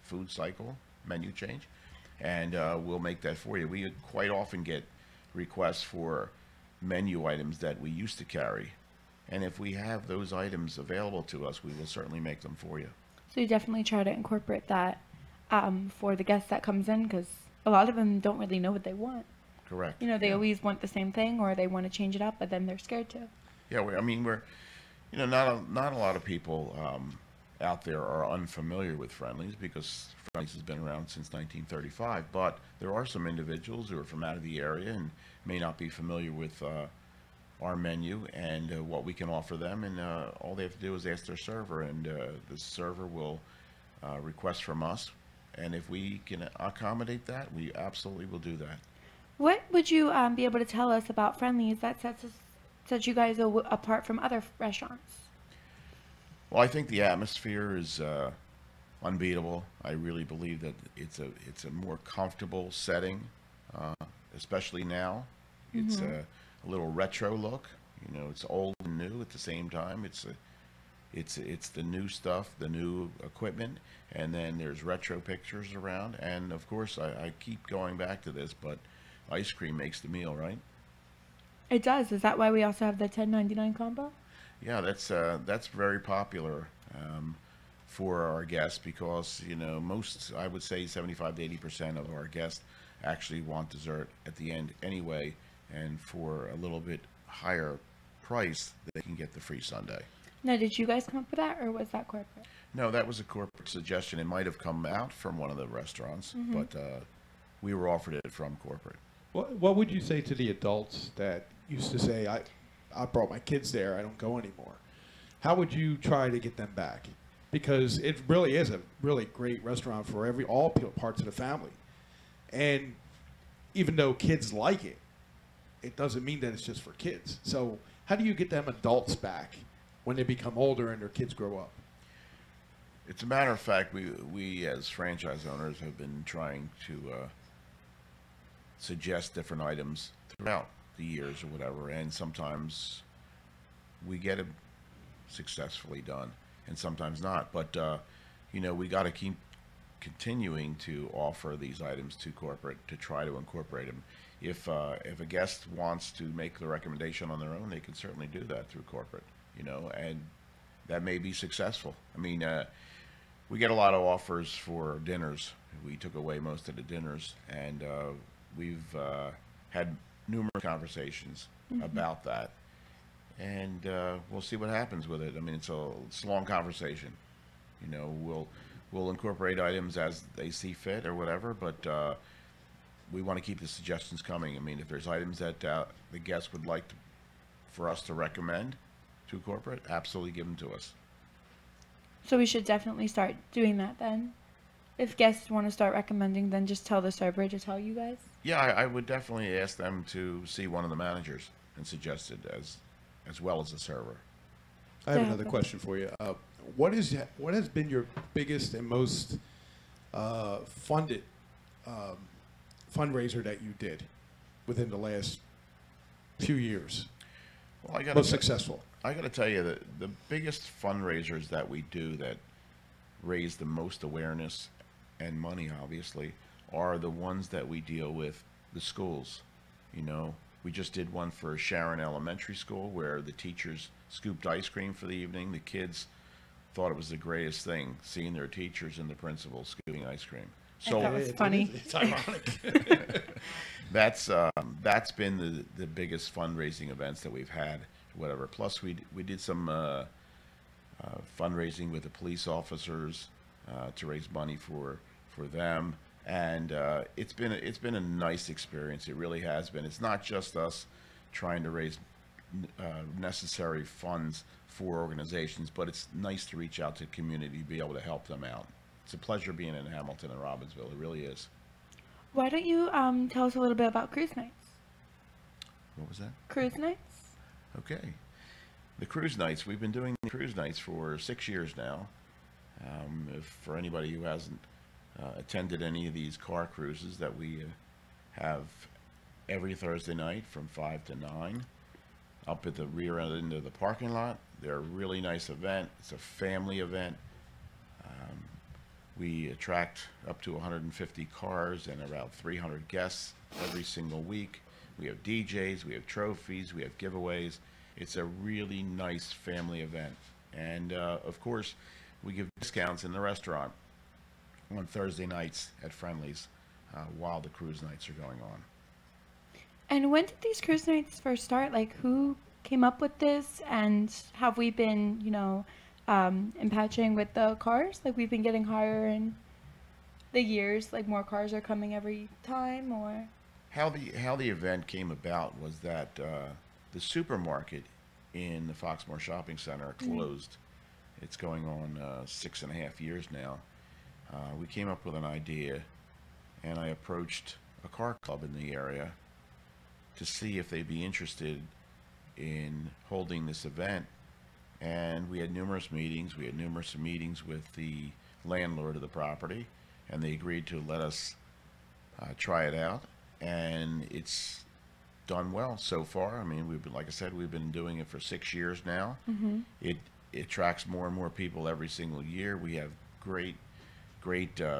Speaker 3: food cycle menu change, and we'll make that for you. We quite often get requests for menu items that we used to carry, and if we have those items available to us, we will certainly make them for you.
Speaker 1: So you definitely try to incorporate that for the guest that comes in, because a lot of them don't really know what they want.
Speaker 3: Correct.
Speaker 1: They always want the same thing, or they want to change it up, but then they're scared to.
Speaker 3: Yeah, we're not a lot of people out there are unfamiliar with Friendly's, because Friendly's has been around since 1935. But there are some individuals who are from out of the area and may not be familiar with our menu and what we can offer them. And all they have to do is ask their server, and the server will request from us. And if we can accommodate that, we absolutely will do that.
Speaker 1: What would you be able to tell us about Friendly's that sets you guys apart from other restaurants?
Speaker 3: Well, I think the atmosphere is unbeatable. I really believe that it's a more comfortable setting, especially now. Mm-hmm. It's a little retro look. It's old and new at the same time. It's the new stuff, the new equipment, and then there's retro pictures around. And of course, I keep going back to this, but ice cream makes the meal, right?
Speaker 1: It does. Is that why we also have the $10.99 combo?
Speaker 3: Yeah, that's very popular for our guests, because most, I would say 75 to 80% of our guests actually want dessert at the end anyway, and for a little bit higher price, they can get the free sundae.
Speaker 1: Now, did you guys come up with that, or was that corporate?
Speaker 3: No, that was a corporate suggestion. It might have come out from one of the restaurants,
Speaker 1: Mm-hmm.
Speaker 3: but we were offered it from corporate.
Speaker 5: What would you say to the adults that used to say, I brought my kids there, I don't go anymore? How would you try to get them back? Because it really is a really great restaurant for all parts of the family. And even though kids like it, it doesn't mean that it's just for kids. So how do you get them adults back when they become older and their kids grow up?
Speaker 3: It's a matter of fact, we as franchise owners have been trying to suggest different items throughout the years or whatever, and sometimes we get it successfully done and sometimes not, but we got to keep continuing to offer these items to corporate to try to incorporate them. If a guest wants to make the recommendation on their own, they can certainly do that through corporate, and that may be successful. I mean, we get a lot of offers for dinners. We took away most of the dinners, and we've had numerous conversations mm-hmm. about that, and we'll see what happens with it. I mean, it's a long conversation. We'll incorporate items as they see fit or whatever, but we want to keep the suggestions coming. I mean, if there's items that the guests would like for us to recommend to corporate, absolutely give them to us.
Speaker 1: So we should definitely start doing that then. If guests want to start recommending, then just tell the server to tell you guys.
Speaker 3: Yeah, I would definitely ask them to see one of the managers and suggest it as well as the server.
Speaker 5: I have another question for you. What has been your biggest and most funded fundraiser that you did within the last few years?
Speaker 3: Well,
Speaker 5: most successful.
Speaker 3: I got to tell you that the biggest fundraisers that we do that raise the most awareness and money, obviously, are the ones that we deal with the schools. We just did one for Sharon Elementary School where the teachers scooped ice cream for the evening. The kids thought it was the greatest thing, seeing their teachers and the principal scooping ice cream. So
Speaker 1: That was funny.
Speaker 5: It's ironic.
Speaker 3: that's been the biggest fundraising events that we've had, whatever. Plus, we did some fundraising with the police officers to raise money for them, and it's been a nice experience. It really has been. It's not just us trying to raise necessary funds for organizations, but it's nice to reach out to the community, be able to help them out. It's a pleasure being in Hamilton and Robbinsville. It really is.
Speaker 1: Why don't you tell us a little bit about cruise nights?
Speaker 3: What was that?
Speaker 1: Cruise nights?
Speaker 3: Okay. The cruise nights, we've been doing cruise nights for 6 years now. For anybody who hasn't attended any of these car cruises that we have every Thursday night from 5 to 9 up at the rear end of the parking lot. They're a really nice event. It's a family event. We attract up to 150 cars and around 300 guests every single week. We have DJs, we have trophies, we have giveaways. It's a really nice family event. And of course, we give discounts in the restaurant on Thursday nights at Friendly's while the cruise nights are going on.
Speaker 1: And when did these cruise nights first start? Like, who came up with this? And have we been, impatching with the cars? Like, we've been getting higher in the years, like more cars are coming every time, or?
Speaker 3: How the event came about was that the supermarket in the Foxmore Shopping Center closed. It's going on 6.5 years now. We came up with an idea, and I approached a car club in the area to see if they'd be interested in holding this event. And we had numerous meetings. We had numerous meetings with the landlord of the property, and they agreed to let us try it out. And it's done well so far. I mean, like I said, we've been doing it for 6 years now. It attracts more and more people every single year. We have great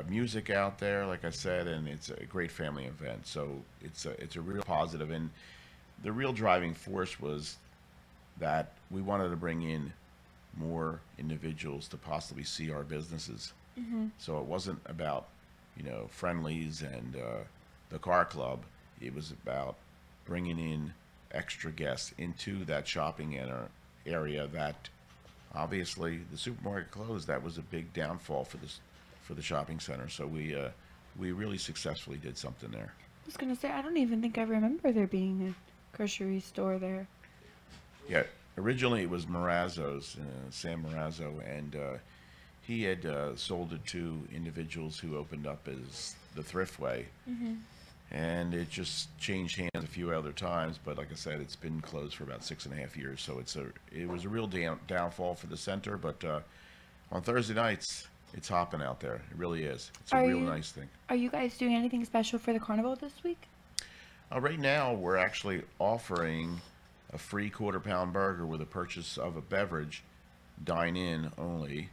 Speaker 3: music out there, like I said, and it's a great family event. So it's a real positive. And the real driving force was that we wanted to bring in more individuals to possibly see our businesses. So it wasn't about, Friendlies and the car club. It was about bringing in extra guests into that shopping area that obviously the supermarket closed. That was a big downfall for the shopping center. So we really successfully did something there.
Speaker 1: I was going to say, I don't even think I remember there being a grocery store there.
Speaker 3: Yeah, originally it was Marazzo's, Sam Marazzo, and he had sold it to individuals who opened up as the Thriftway, and it just changed hands a few other times. But like I said, it's been closed for about 6.5 years, so it was a real downfall for the center. But on Thursday nights, it's hopping out there. It really is. It's a real nice thing.
Speaker 1: Are you guys doing anything special for the carnival this week?
Speaker 3: Right now, we're actually offering a free quarter-pound burger with a purchase of a beverage, dine-in only,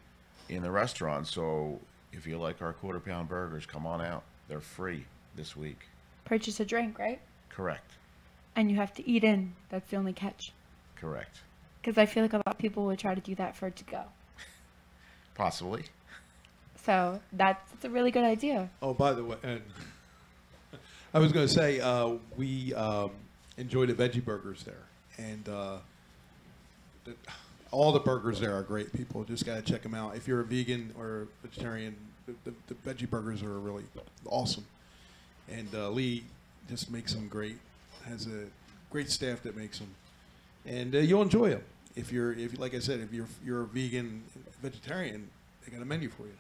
Speaker 3: in the restaurant. So if you like our quarter-pound burgers, come on out. They're free this week.
Speaker 1: Purchase a drink, right?
Speaker 3: Correct.
Speaker 1: And you have to eat in. That's the only catch.
Speaker 3: Correct.
Speaker 1: Because I feel like a lot of people would try to do that for to-go.
Speaker 3: Possibly.
Speaker 1: So that's a really good idea.
Speaker 5: Oh, by the way, and I was going to say, we enjoy the veggie burgers there. And all the burgers there are great. People just got to check them out. If you're a vegan or vegetarian, the veggie burgers are really awesome. And Lee just makes them great. Has a great staff that makes them, and you'll enjoy them. If like I said, if you're a vegan, vegetarian, they got a menu for you.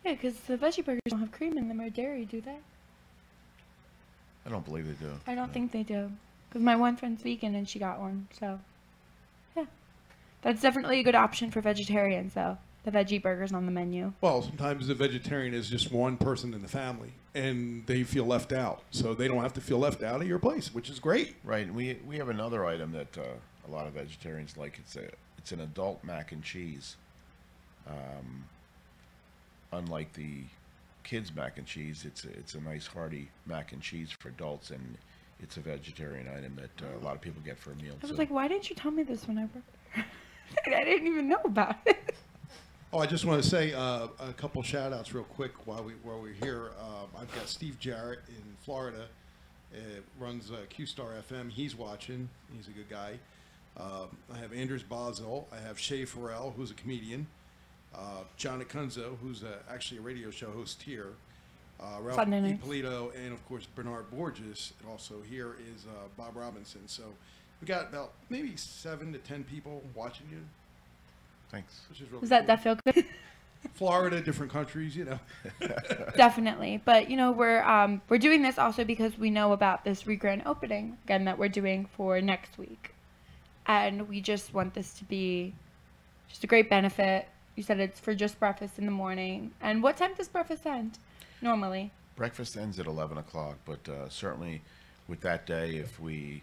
Speaker 1: Yeah, because the veggie burgers don't have cream in them or dairy, do they?
Speaker 3: I don't believe they do.
Speaker 1: I don't think they do. Because my one friend's vegan and she got one, so yeah. That's definitely a good option for vegetarians, though. The veggie burgers on the menu.
Speaker 5: Well, sometimes the vegetarian is just one person in the family, and they feel left out. So they don't have to feel left out of your place, which is great.
Speaker 3: Right. And we have another item that a lot of vegetarians like. It's an adult mac and cheese. Unlike the kids mac and cheese, it's a nice hearty mac and cheese for adults, and it's a vegetarian item that a lot of people get for a meal.
Speaker 1: I was like, why didn't you tell me this when I worked there? I didn't even know about it.
Speaker 5: Oh, I just want to say a couple shout outs real quick while we're here. I've got Steve Jarrett in Florida, runs Q-Star FM. He's watching. He's a good guy. I have Anders Basel. I have Shay Farrell, who's a comedian. John Acunzo, who's actually a radio show host here. Ralph Ippolito, and of course Bernard Borges. And also here is Bob Robinson. So we got about maybe 7 to 10 people watching you.
Speaker 3: Thanks.
Speaker 5: Which is really
Speaker 1: Does
Speaker 5: cool.
Speaker 1: that feel good?
Speaker 5: Florida, different countries, you know.
Speaker 1: Definitely, but you know we're doing this also because we know about this re-grand opening again that we're doing for next week, and we just want this to be just a great benefit. You said it's for just breakfast in the morning, and what time does breakfast end normally?
Speaker 3: Breakfast ends at 11 o'clock, but certainly with that day, if we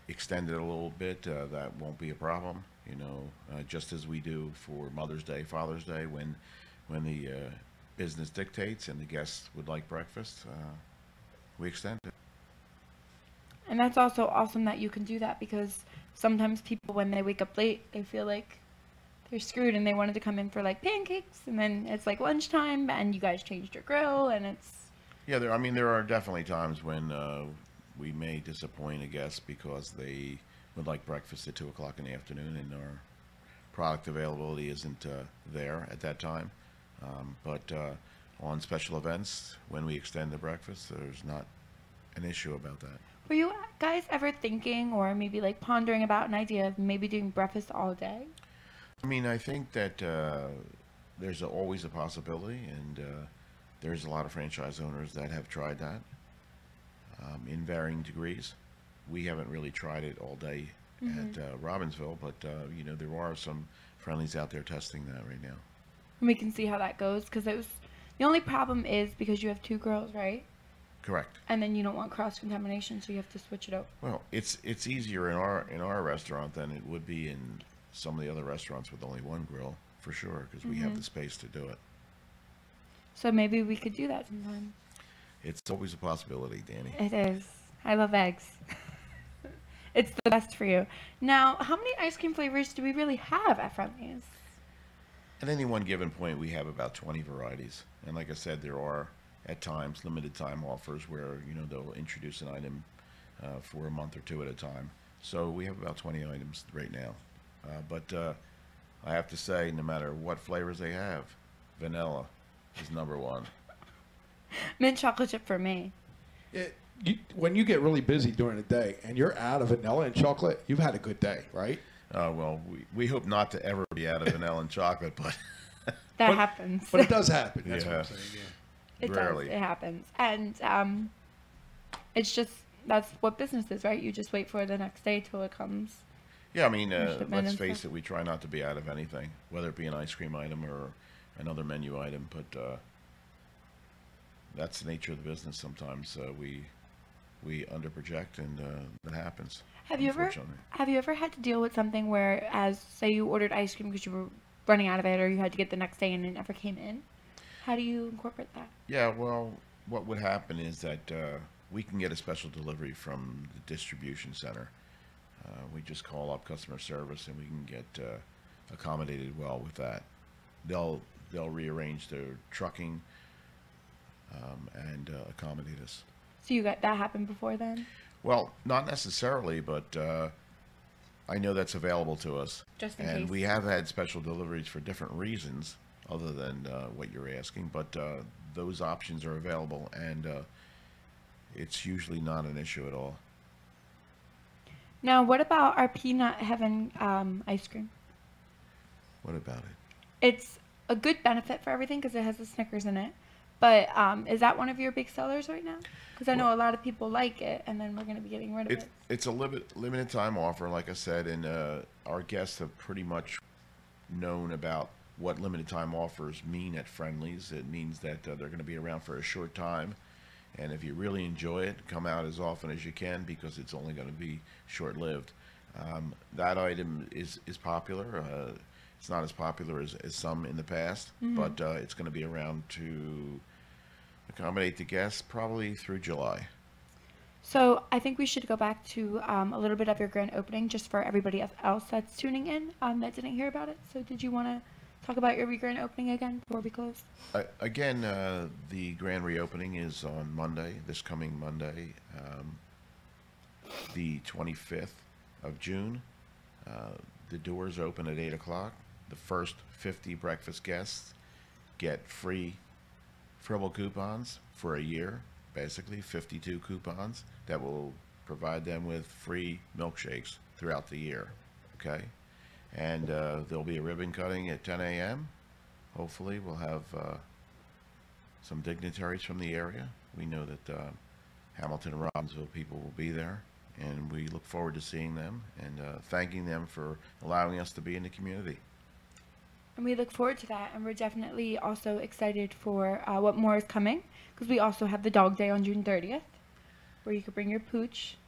Speaker 3: extend it a little bit, that won't be a problem. You know, just as we do for Mother's Day, Father's Day, when the business dictates and the guests would like breakfast, we extend it.
Speaker 1: And that's also awesome that you can do that, because sometimes people, when they wake up late, they feel like they're screwed and they wanted to come in for like pancakes, and then it's like lunchtime and you guys changed your grill, and it's...
Speaker 3: Yeah, there are definitely times when we may disappoint a guest because they would like breakfast at 2 o'clock in the afternoon and our product availability isn't there at that time. But on special events, when we extend the breakfast, there's not an issue about that.
Speaker 1: Were you guys ever thinking or maybe like pondering about an idea of maybe doing breakfast all day?
Speaker 3: I mean, I think that there's always a possibility, and there's a lot of franchise owners that have tried that in varying degrees. We haven't really tried it all day at Robbinsville, but you know, there are some friendlies out there testing that right now.
Speaker 1: And we can see how that goes, because it was the only problem is because you have 2 girls, right?
Speaker 3: Correct.
Speaker 1: And then you don't want cross contamination, so you have to switch it up.
Speaker 3: Well, it's easier in our restaurant than it would be in some of the other restaurants with only 1 grill, for sure, because we have the space to do it.
Speaker 1: So maybe we could do that sometime.
Speaker 3: It's always a possibility, Danny.
Speaker 1: It is. I love eggs. It's the best for you. Now, how many ice cream flavors do we really have at Friendly's?
Speaker 3: At any one given point, we have about 20 varieties. And like I said, there are, at times, limited time offers where, you know, they'll introduce an item for a month or 2 at a time. So we have about 20 items right now. But I have to say, no matter what flavors they have, vanilla is #1.
Speaker 1: Mint chocolate chip for me.
Speaker 5: When you get really busy during the day and you're out of vanilla and chocolate, you've had a good day, right?
Speaker 3: Well, we hope not to ever be out of vanilla and chocolate, but
Speaker 1: That happens.
Speaker 5: But it does happen. That's what I'm
Speaker 3: Yeah.
Speaker 5: saying. Yeah.
Speaker 1: It
Speaker 3: rarely.
Speaker 1: does. It happens. And it's just, that's what business is, right? You just wait for the next day till it comes.
Speaker 3: Yeah, I mean,
Speaker 1: shipment
Speaker 3: let's
Speaker 1: and
Speaker 3: face
Speaker 1: stuff.
Speaker 3: it, we try not to be out of anything, whether it be an ice cream item or another menu item, but that's the nature of the business sometimes. We underproject, and that happens.
Speaker 1: Have you
Speaker 3: unfortunately.
Speaker 1: ever had to deal with something where, as say you ordered ice cream because you were running out of it, or you had to get the next day and it never came in? How do you incorporate that?
Speaker 3: Yeah, well, what would happen is that we can get a special delivery from the distribution center. We just call up customer service, and we can get accommodated well with that. They'll rearrange their trucking and accommodate us.
Speaker 1: So you got that happened before then?
Speaker 3: Well, not necessarily, but I know that's available to us.
Speaker 1: Just in
Speaker 3: and
Speaker 1: case.
Speaker 3: we have had special deliveries for different reasons other than what you're asking, but those options are available, and it's usually not an issue at all.
Speaker 1: Now, what about our Peanut Heaven ice cream?
Speaker 3: What about it?
Speaker 1: It's a good benefit for everything because it has the Snickers in it. But is that one of your big sellers right now? Because I know a lot of people like it, and then we're going to be getting rid of it.
Speaker 3: It's a limited time offer, like I said, and our guests have pretty much known about what limited time offers mean at Friendly's. It means that they're going to be around for a short time, and if you really enjoy it, come out as often as you can because it's only going to be short-lived. That item is popular. It's not as popular as some in the past, but it's going to be around to accommodate the guests probably through July.
Speaker 1: So I think we should go back to a little bit of your grand opening just for everybody else that's tuning in that didn't hear about it. So did you want to talk about your grand opening again before we close?
Speaker 3: Again, the grand reopening is on Monday, this coming Monday, the 25th of June. The doors open at 8 o'clock. The first 50 breakfast guests get free Fribble coupons for a year, basically 52 coupons that will provide them with free milkshakes throughout the year, okay? And there'll be a ribbon cutting at 10 a.m. Hopefully we'll have some dignitaries from the area. We know that Hamilton and Robbinsville people will be there, and we look forward to seeing them and thanking them for allowing us to be in the community.
Speaker 1: And we look forward to that, and we're definitely also excited for what more is coming, because we also have the Dog Day on June 30th, where you could bring your pooch.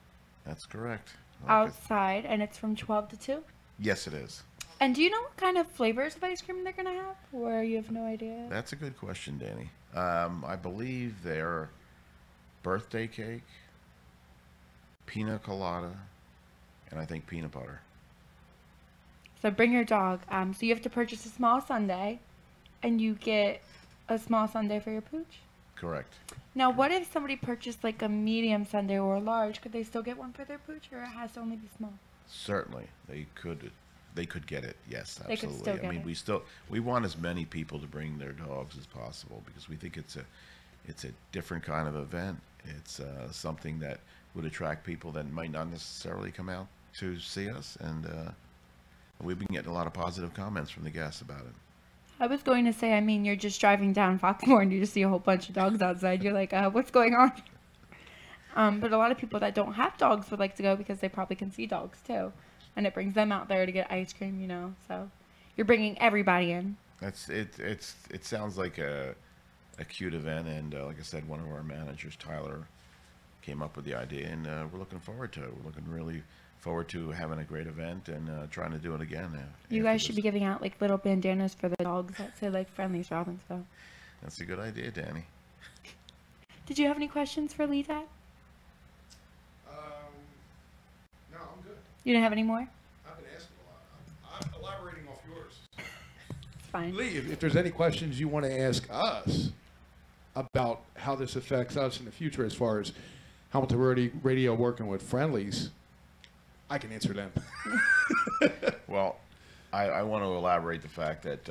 Speaker 3: That's correct.
Speaker 1: Outside, and it's from 12 to 2?
Speaker 3: Yes, it is.
Speaker 1: And do you know what kind of flavors of ice cream they're going to have, or you have no idea?
Speaker 3: That's a good question, Danny. I believe they're birthday cake, pina colada, and I think peanut butter.
Speaker 1: So bring your dog. So you have to purchase a small sundae, and you get a small sundae for your pooch?
Speaker 3: Correct.
Speaker 1: Now, what if somebody purchased like a medium sundae or a large? Could they still get one for their pooch, or it has to only be small?
Speaker 3: Certainly, they could get it. Yes,
Speaker 1: They could
Speaker 3: absolutely.
Speaker 1: still get
Speaker 3: I mean,
Speaker 1: it.
Speaker 3: we want as many people to bring their dogs as possible because we think it's a different kind of event. It's something that would attract people that might not necessarily come out to see us, and we've been getting a lot of positive comments from the guests about it.
Speaker 1: I was going to say, I mean, you're just driving down Foxmore and you just see a whole bunch of dogs outside. You're like, what's going on? But a lot of people that don't have dogs would like to go because they probably can see dogs too. And it brings them out there to get ice cream, you know. So you're bringing everybody in.
Speaker 3: It sounds like a cute event, and like I said, one of our managers, Tyler, came up with the idea, and we're looking forward to it. We're looking really forward to having a great event and trying to do it again.
Speaker 1: You guys should be giving out like little bandanas for the dogs that say like Friendly's Robbinsville.
Speaker 3: That's a good idea, Danny.
Speaker 1: Did you have any questions for Lee, Dad?
Speaker 5: No, I'm good.
Speaker 1: You didn't have any more?
Speaker 5: I've been asking a lot. I'm elaborating off yours.
Speaker 1: It's fine.
Speaker 5: Lee, if there's any questions you want to ask us about how this affects us in the future as far as Hamilton Radio working with Friendlies, I can answer them.
Speaker 3: Well, I want to elaborate the fact that,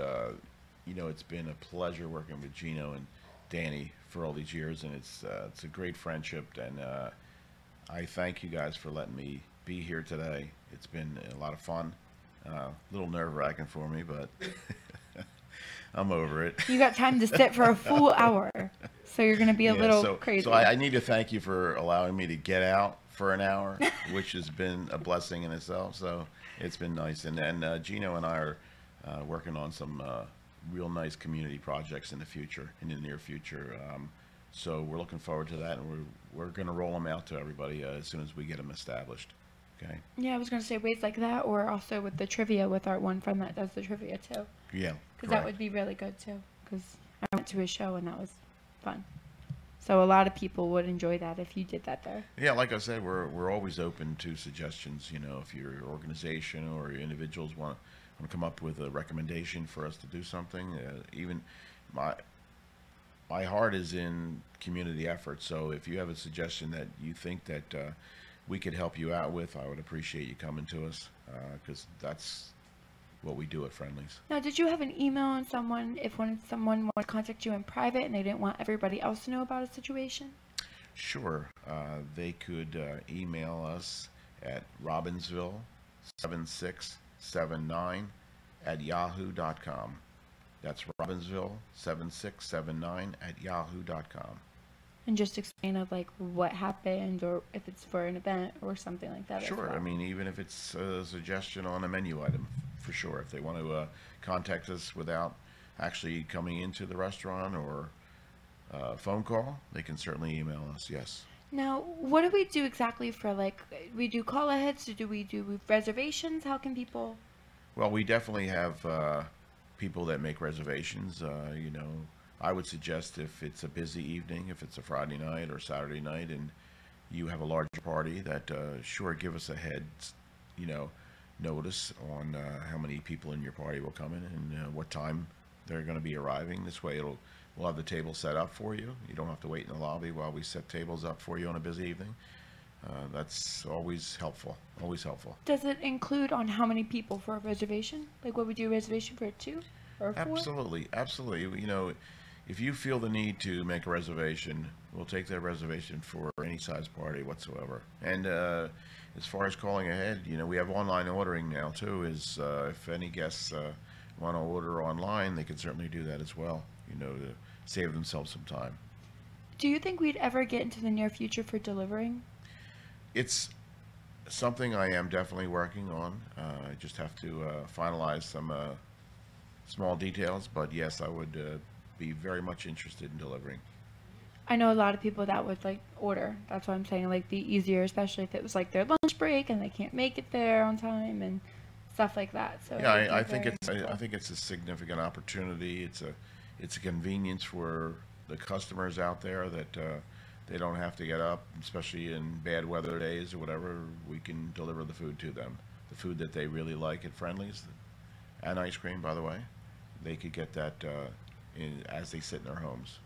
Speaker 3: it's been a pleasure working with Gino and Danny for all these years, and it's a great friendship, and I thank you guys for letting me be here today. It's been a lot of fun, a little nerve-wracking for me, but I'm over it.
Speaker 1: You got time to sit for a full hour, so you're going to be a little crazy.
Speaker 3: So I need to thank you for allowing me to get out for an hour, which has been a blessing in itself. So it's been nice. And Gino and I are working on some real nice community projects in the near future. So we're looking forward to that, and we're going to roll them out to everybody as soon as we get them established. Okay.
Speaker 1: Yeah, I was going to say ways like that, or also with the trivia with our one friend that does the trivia too.
Speaker 3: Yeah.
Speaker 1: Because that would be really good too. Because I went to his show and that was fun. So a lot of people would enjoy that if you did that there.
Speaker 3: Yeah, like I said, we're always open to suggestions. If your organization or your individuals want to come up with a recommendation for us to do something, even my heart is in community efforts. So if you have a suggestion that you think that we could help you out with, I would appreciate you coming to us, because that's what we do at Friendlies.
Speaker 1: Now, did you have an email on someone if someone wanted to contact you in private and they didn't want everybody else to know about a situation?
Speaker 3: Sure. They could email us at robbinsville7679@yahoo.com. That's robbinsville7679@yahoo.com.
Speaker 1: And just explain of like what happened, or if it's for an event or something like that.
Speaker 3: Sure. I mean, even if it's a suggestion on a menu item, for sure. If they want to contact us without actually coming into the restaurant or phone call, they can certainly email us. Yes.
Speaker 1: Now, what do we do exactly for we do call aheads? Do we do reservations? How can people?
Speaker 3: Well, we definitely have people that make reservations. I would suggest if it's a busy evening, if it's a Friday night or Saturday night, and you have a larger party, that sure, give us a notice on how many people in your party will come in and what time they're going to be arriving. This way we'll have the table set up for you. You don't have to wait in the lobby while we set tables up for you on a busy evening. That's always helpful. Always helpful.
Speaker 1: Does it include on how many people for a reservation? Like, what would you do a reservation for, 2 or 4?
Speaker 3: Absolutely, absolutely. You know, if you feel the need to make a reservation, we'll take that reservation for any size party whatsoever. And as far as calling ahead, you know, we have online ordering now too. If any guests want to order online, they can certainly do that as well, you know, to save themselves some time.
Speaker 1: Do you think we'd ever get into the near future for delivering?
Speaker 3: It's something I am definitely working on. I just have to finalize some small details, but yes, I would be very much interested in delivering.
Speaker 1: I know a lot of people that would like order. That's why I'm saying, like, be easier, especially if it was like their lunch break and they can't make it there on time and stuff like that. So
Speaker 3: yeah, I think it's a significant opportunity. It's a convenience for the customers out there that they don't have to get up, especially in bad weather days or whatever. We can deliver the food to them, the food that they really like at Friendly's, and ice cream, by the way. They could get that as they sit in their homes.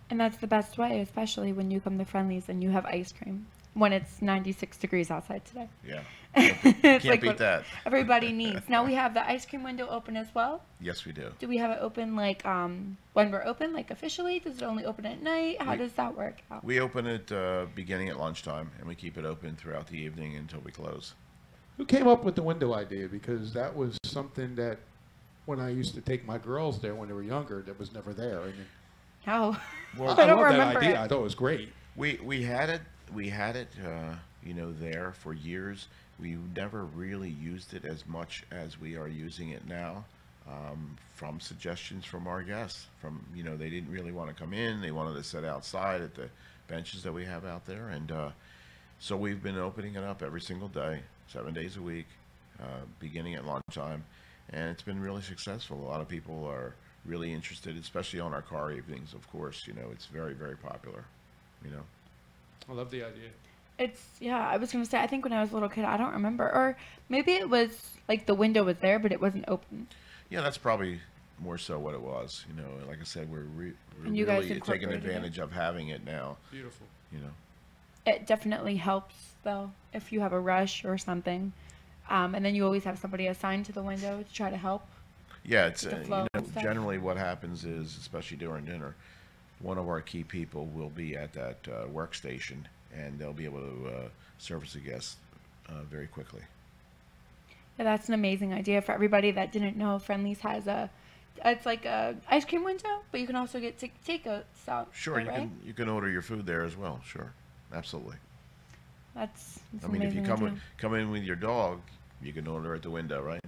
Speaker 1: And that's the best way, especially when you come to Friendly's and you have ice cream when it's 96 degrees outside today.
Speaker 3: Yeah,
Speaker 1: It's
Speaker 3: can't
Speaker 1: like
Speaker 3: beat
Speaker 1: what
Speaker 3: that.
Speaker 1: everybody needs. Now we have the ice cream window open as well.
Speaker 3: Yes, we do.
Speaker 1: Do we have it open like when we're open, like officially? Does it only open at night? How does that work out?
Speaker 3: We open it beginning at lunchtime, and we keep it open throughout the evening until we close.
Speaker 5: Who came up with the window idea? Because that was something that when I used to take my girls there when they were younger, that was never there. I mean,
Speaker 1: How?
Speaker 3: Well,
Speaker 1: I don't
Speaker 5: love
Speaker 1: remember
Speaker 5: that idea.
Speaker 1: it.
Speaker 5: I thought it was great.
Speaker 3: We had it you know, there for years. We never really used it as much as we are using it now, from suggestions from our guests. From, you know, they didn't really want to come in. They wanted to sit outside at the benches that we have out there. And so we've been opening it up every single day, 7 days a week, beginning at lunchtime. And it's been really successful. A lot of people are really interested, especially on our car evenings, of course. You know, it's very, very popular, you know.
Speaker 5: I love the idea.
Speaker 1: Yeah, I was going to say, I think when I was a little kid, I don't remember. Or maybe it was like the window was there, but it wasn't open.
Speaker 3: Yeah, that's probably more so what it was. You know, like I said, we're
Speaker 1: And you guys
Speaker 3: really taking
Speaker 1: incorporated it.
Speaker 3: advantage of having it now,
Speaker 5: Beautiful.
Speaker 3: you know.
Speaker 1: It definitely helps, though, if you have a rush or something. And then you always have somebody assigned to the window to try to help.
Speaker 3: Yeah, it's
Speaker 1: The
Speaker 3: you
Speaker 1: flow
Speaker 3: know,
Speaker 1: and stuff.
Speaker 3: generally what happens is, especially during dinner, one of our key people will be at that workstation, and they'll be able to service a guest very quickly.
Speaker 1: Yeah, that's an amazing idea for everybody that didn't know. Friendly's has it's like a ice cream window, but you can also get takeouts out.
Speaker 3: Sure,
Speaker 1: right?
Speaker 3: you can order your food there as well. Sure, absolutely.
Speaker 1: That's
Speaker 3: I
Speaker 1: an
Speaker 3: mean, if you
Speaker 1: amazing
Speaker 3: come
Speaker 1: idea.
Speaker 3: in with your dog, you can order at the window, right?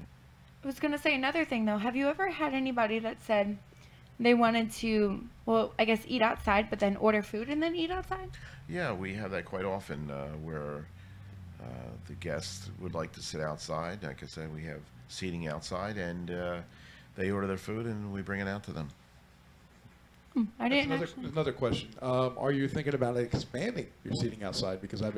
Speaker 1: I was going to say another thing, though. Have you ever had anybody that said they wanted to, well, I guess eat outside, but then order food and then eat outside?
Speaker 3: Yeah, we have that quite often where the guests would like to sit outside. Like I said, we have seating outside, and they order their food, and we bring it out to them.
Speaker 1: I didn't actually.
Speaker 5: Another question. Are you thinking about expanding your seating outside? Because a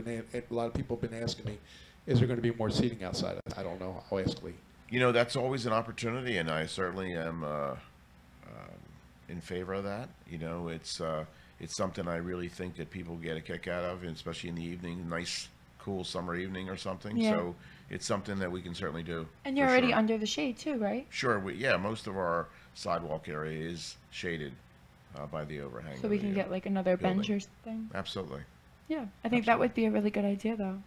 Speaker 5: lot of people have been asking me, is there going to be more seating outside? I don't know. I'll ask Lee.
Speaker 3: You know, that's always an opportunity, and I certainly am in favor of that. You know, it's something I really think that people get a kick out of, and especially in the evening, nice, cool summer evening or something.
Speaker 1: Yeah.
Speaker 3: So it's something that we can certainly do.
Speaker 1: And you're
Speaker 3: for
Speaker 1: already
Speaker 3: sure.
Speaker 1: under the shade, too, right?
Speaker 3: Sure, yeah, most of our sidewalk area is shaded by the overhang.
Speaker 1: So
Speaker 3: of
Speaker 1: we
Speaker 3: the,
Speaker 1: can get like another bench
Speaker 3: building.
Speaker 1: or something.
Speaker 3: Absolutely,
Speaker 1: Yeah, I think that would be a really good idea, though.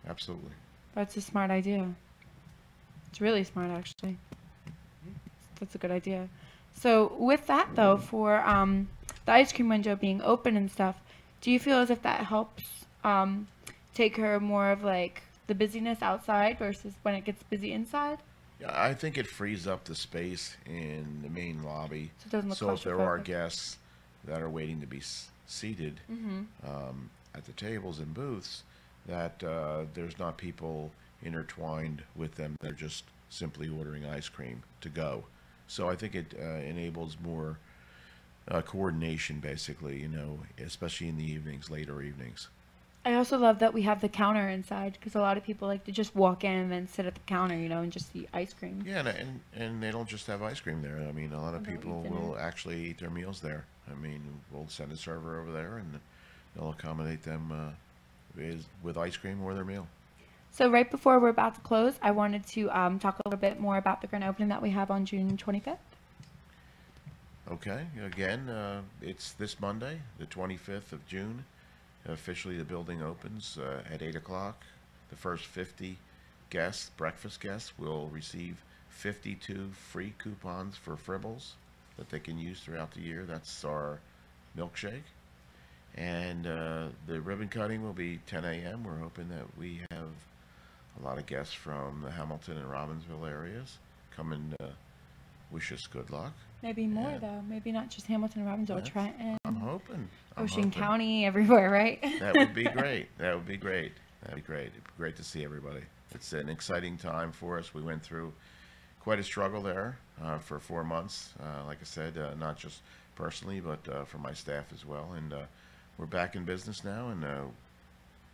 Speaker 3: absolutely.
Speaker 1: That's a smart idea. It's really smart, actually. That's a good idea. So with that, though, for the ice cream window being open and stuff, do you feel as if that helps take care of more of like the busyness outside versus when it gets busy inside?
Speaker 3: Yeah, I think it frees up the space in the main lobby.
Speaker 1: So it doesn't look
Speaker 3: So if there are
Speaker 1: claustrophobic.
Speaker 3: guests that are waiting to be seated
Speaker 1: Mm-hmm.
Speaker 3: at the tables and booths, that there's not people intertwined with them. They're just simply ordering ice cream to go. So I think it enables more coordination, basically, you know, especially in the evenings, later evenings.
Speaker 1: I also love that we have the counter inside because a lot of people like to just walk in and then sit at the counter, you know, and just eat ice cream.
Speaker 3: Yeah, and they don't just have ice cream there. I mean, a lot of
Speaker 1: They'll eat
Speaker 3: people
Speaker 1: dinner.
Speaker 3: will actually eat their meals there. I mean, we'll send a server over there, and they'll accommodate them with ice cream or their meal.
Speaker 1: So right before we're about to close, I wanted to talk a little bit more about the grand opening that we have on June 25th.
Speaker 3: Okay, again, it's this Monday, the 25th of June. Officially, the building opens at 8 o'clock. The first 50 guests, breakfast guests, will receive 52 free coupons for Fribbles that they can use throughout the year. That's our milkshake. And the ribbon cutting will be 10 a.m. We're hoping that we have a lot of guests from the Hamilton and Robbinsville areas come and wish us good luck.
Speaker 1: Maybe more,
Speaker 3: Yeah.
Speaker 1: though. Maybe not just Hamilton, Robbinsville, Trenton,
Speaker 3: I'm hoping.
Speaker 1: Ocean County, everywhere, right?
Speaker 3: That would be great. That would be great. That'd be great. It'd be great to see everybody. It's an exciting time for us. We went through quite a struggle there for 4 months. Like I said, not just personally, but for my staff as well. And we're back in business now, and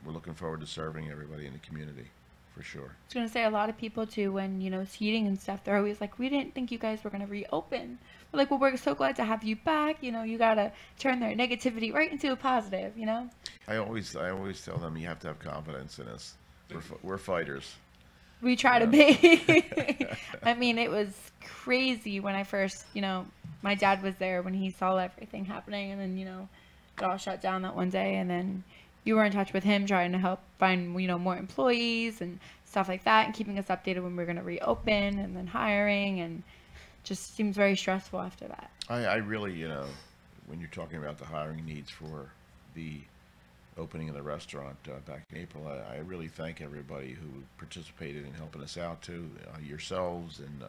Speaker 3: we're looking forward to serving everybody in the community, for sure.
Speaker 1: I was going to say a lot of people, too, when, you know, it's heating and stuff, they're always like, we didn't think you guys were going to reopen. We're like, well, we're so glad to have you back. You know, you got to turn their negativity right into a positive, you know?
Speaker 3: I always tell them you have to have confidence in us. We're fighters.
Speaker 1: We try to be. I mean, it was crazy when I first, you know, my dad was there when he saw everything happening, and then, you know, it all shut down that one day, and then you were in touch with him trying to help find, you know, more employees and stuff like that, and keeping us updated when we were going to reopen, and then hiring, and just seems very stressful after that.
Speaker 3: I really, you know, when you're talking about the hiring needs for the opening of the restaurant back in April, I really thank everybody who participated in helping us out too, yourselves, and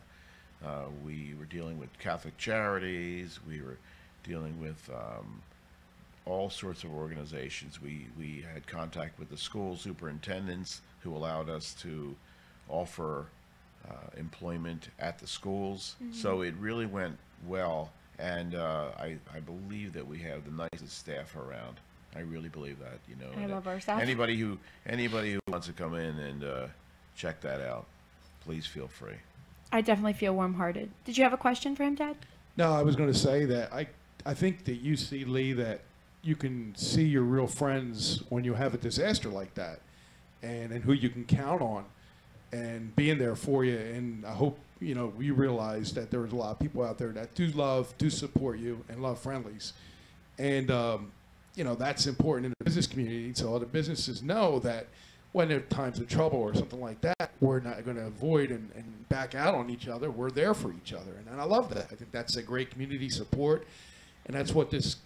Speaker 3: we were dealing with Catholic Charities, we were dealing with all sorts of organizations. We had contact with the school superintendents who allowed us to offer employment at the schools. So it really went well, and I believe that we have the nicest staff around. I really believe that, you know.
Speaker 1: I love our staff.
Speaker 3: Anybody who wants to come in and check that out, please feel free.
Speaker 1: I definitely feel warm-hearted. Did you have a question for him, Dad?
Speaker 5: No, I was going to say that I think that you see, Lee, that you can see your real friends when you have a disaster like that, and who you can count on and being there for you. And I hope, you know, you realize that there's a lot of people out there that do support you and love friendlies. And, you know, that's important in the business community. So other businesses know that when there are times of trouble or something like that, we're not going to avoid and back out on each other. We're there for each other. And I love that. I think that's a great community support. And that's what this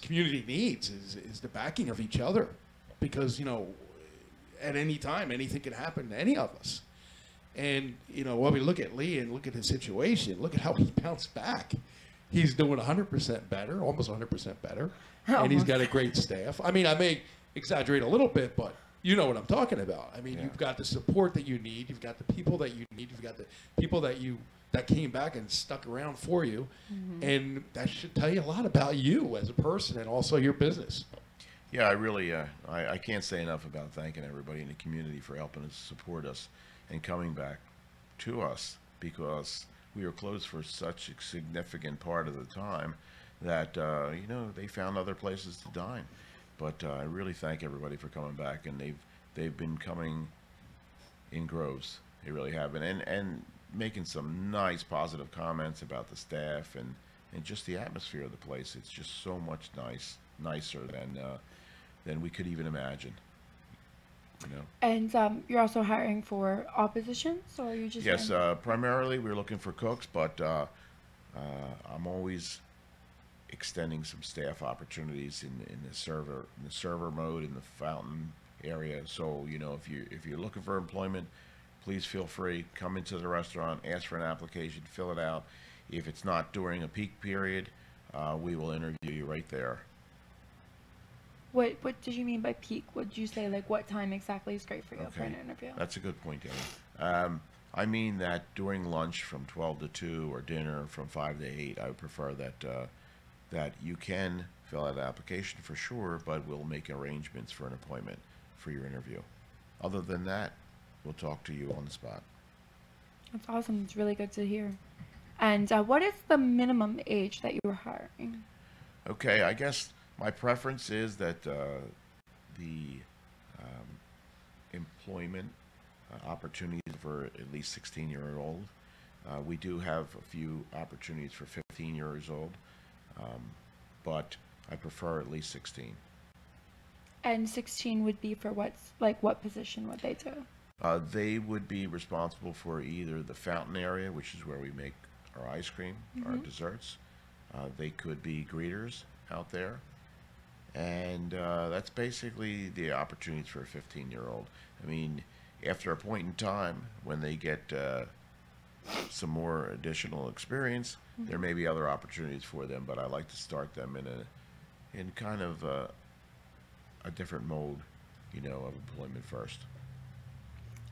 Speaker 5: community needs is the backing of each other. Because, you know, at any time, anything can happen to any of us. And, you know, when we look at Lee and look at his situation, look at how he bounced back. He's doing 100% better, almost 100% better. And he's got a great staff. I mean, I may exaggerate a little bit, but you know what I'm talking about. I mean, You've got the support that you need. You've got the people that you need. You've got the people that came back and stuck around for you. And that should tell you a lot about you as a person and also your business.
Speaker 3: Yeah, I really, I can't say enough about thanking everybody in the community for helping us, support us, and coming back to us, because we were closed for such a significant part of the time that, you know, they found other places to dine. But I really thank everybody for coming back, and they've been coming in groves. They really have been, and making some nice positive comments about the staff and just the atmosphere of the place. It's just so much nicer than we could even imagine. You know.
Speaker 1: And you're also hiring for all positions, or are you just?
Speaker 3: Yes, primarily we're looking for cooks, but I'm always extending some staff opportunities in the server mode in the fountain area. So, you know, if you're looking for employment, please feel free, come into the restaurant, ask for an application, fill it out. If it's not during a peak period, we will interview you right there.
Speaker 1: What did you mean by peak? What did you say, like, what time exactly is great for you for an interview?
Speaker 3: That's a good point, Danny. I mean that during lunch from 12 to 2 or dinner from 5 to 8, I would prefer that that you can fill out an application for sure, but we'll make arrangements for an appointment for your interview. Other than that, we'll talk to you on the spot.
Speaker 1: That's awesome. It's really good to hear. And what is the minimum age that you were hiring?
Speaker 3: Okay, I guess my preference is that the employment opportunities for at least 16-year-old. We do have a few opportunities for 15 years old, but I prefer at least 16.
Speaker 1: And 16 would be for what position would they do?
Speaker 3: They would be responsible for either the fountain area, which is where we make our ice cream, our desserts. They could be greeters out there. And that's basically the opportunities for a 15-year-old. I mean, after a point in time, when they get some more additional experience, there may be other opportunities for them, but I like to start them in kind of a different mode, you know, of employment first.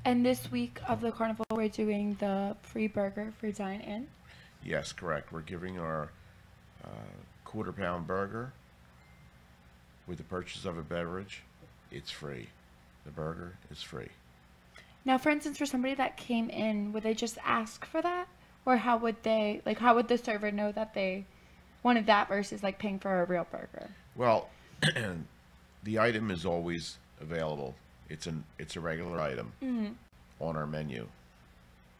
Speaker 1: And this week of the carnival, we're doing the free burger for dine-in.
Speaker 3: Yes, correct. We're giving our quarter-pound burger with the purchase of a beverage. It's free. The burger is free.
Speaker 1: Now, for instance, for somebody that came in, would they just ask for that? Or how would the server know that they wanted that versus like paying for a real burger?
Speaker 3: Well, the item is always available. It's a regular item on our menu.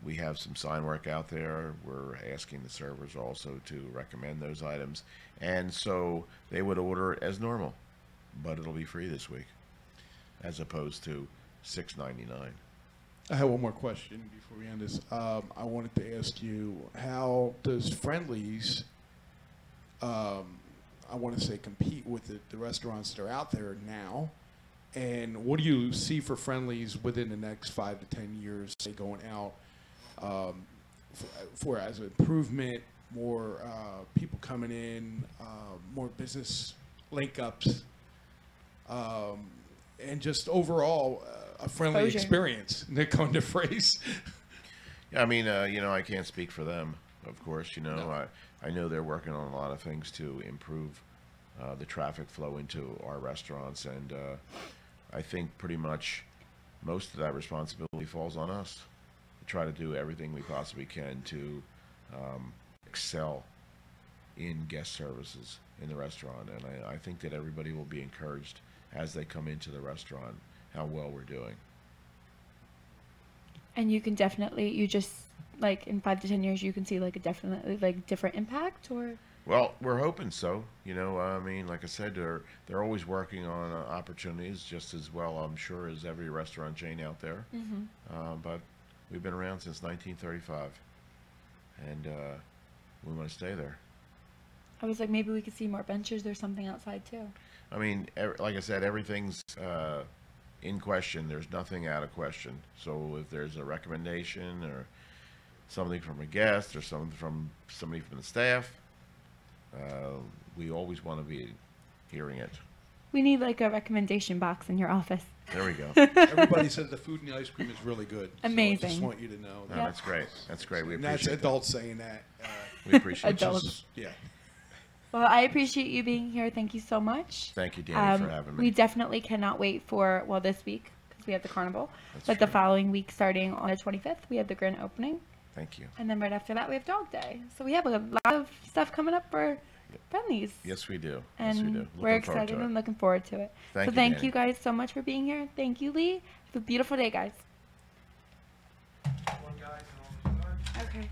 Speaker 3: We have some sign work out there. We're asking the servers also to recommend those items. And so they would order it as normal, but it'll be free this week as opposed to $6.99.
Speaker 5: I have one more question before we end this. I wanted to ask you, how does Friendly's, I want to say, compete with the restaurants that are out there now? And what do you see for Friendly's within the next 5 to 10 years, say, going out for as an improvement, more people coming in, more business link-ups, and just overall a friendly experience, Nick, on the phrase.
Speaker 3: Yeah, I mean, you know, I can't speak for them, of course. You know, no. I know they're working on a lot of things to improve the traffic flow into our restaurants, and I think pretty much most of that responsibility falls on us to try to do everything we possibly can to excel in guest services in the restaurant. And I think that everybody will be encouraged as they come into the restaurant how well we're doing.
Speaker 1: And you can definitely, you just, like, in 5 to 10 years, you can see, like, a definitely, like, different impact, or?
Speaker 3: Well, we're hoping so. You know, I mean, like I said, they're always working on opportunities just as well, I'm sure, as every restaurant chain out there. But we've been around since 1935, and we want to stay there.
Speaker 1: I was like, maybe we could see more benches or something outside, too.
Speaker 3: I mean, like I said, everything's in question. There's nothing out of question. So if there's a recommendation or something from a guest or something from somebody from the staff, we always want to be hearing it.
Speaker 1: We need like a recommendation box in your office.
Speaker 3: There we go.
Speaker 5: Everybody says the food and the ice cream is really good.
Speaker 1: Amazing.
Speaker 5: So I just want you to know.
Speaker 3: No, that's great. That's great. We
Speaker 5: And
Speaker 3: appreciate
Speaker 5: that's adults saying that.
Speaker 3: We appreciate
Speaker 1: Adults.
Speaker 3: it.
Speaker 5: Yeah.
Speaker 1: Well, I appreciate you being here. Thank you so much.
Speaker 3: Thank you, Dani, for having me.
Speaker 1: We definitely cannot wait for, well, this week, because we have the carnival.
Speaker 3: That's
Speaker 1: but the
Speaker 3: true.
Speaker 1: following week, starting on the 25th, we have the grand opening.
Speaker 3: Thank you.
Speaker 1: And then right after that, we have Dog Day. So we have a lot of stuff coming up for Friendly's.
Speaker 3: Yes, we do.
Speaker 1: And
Speaker 3: yes, we do.
Speaker 1: we're excited and looking forward to it.
Speaker 3: Thank you,
Speaker 1: you guys so much for being here. Thank you, Lee. Have a beautiful day, guys.
Speaker 2: One guy can only
Speaker 1: Okay.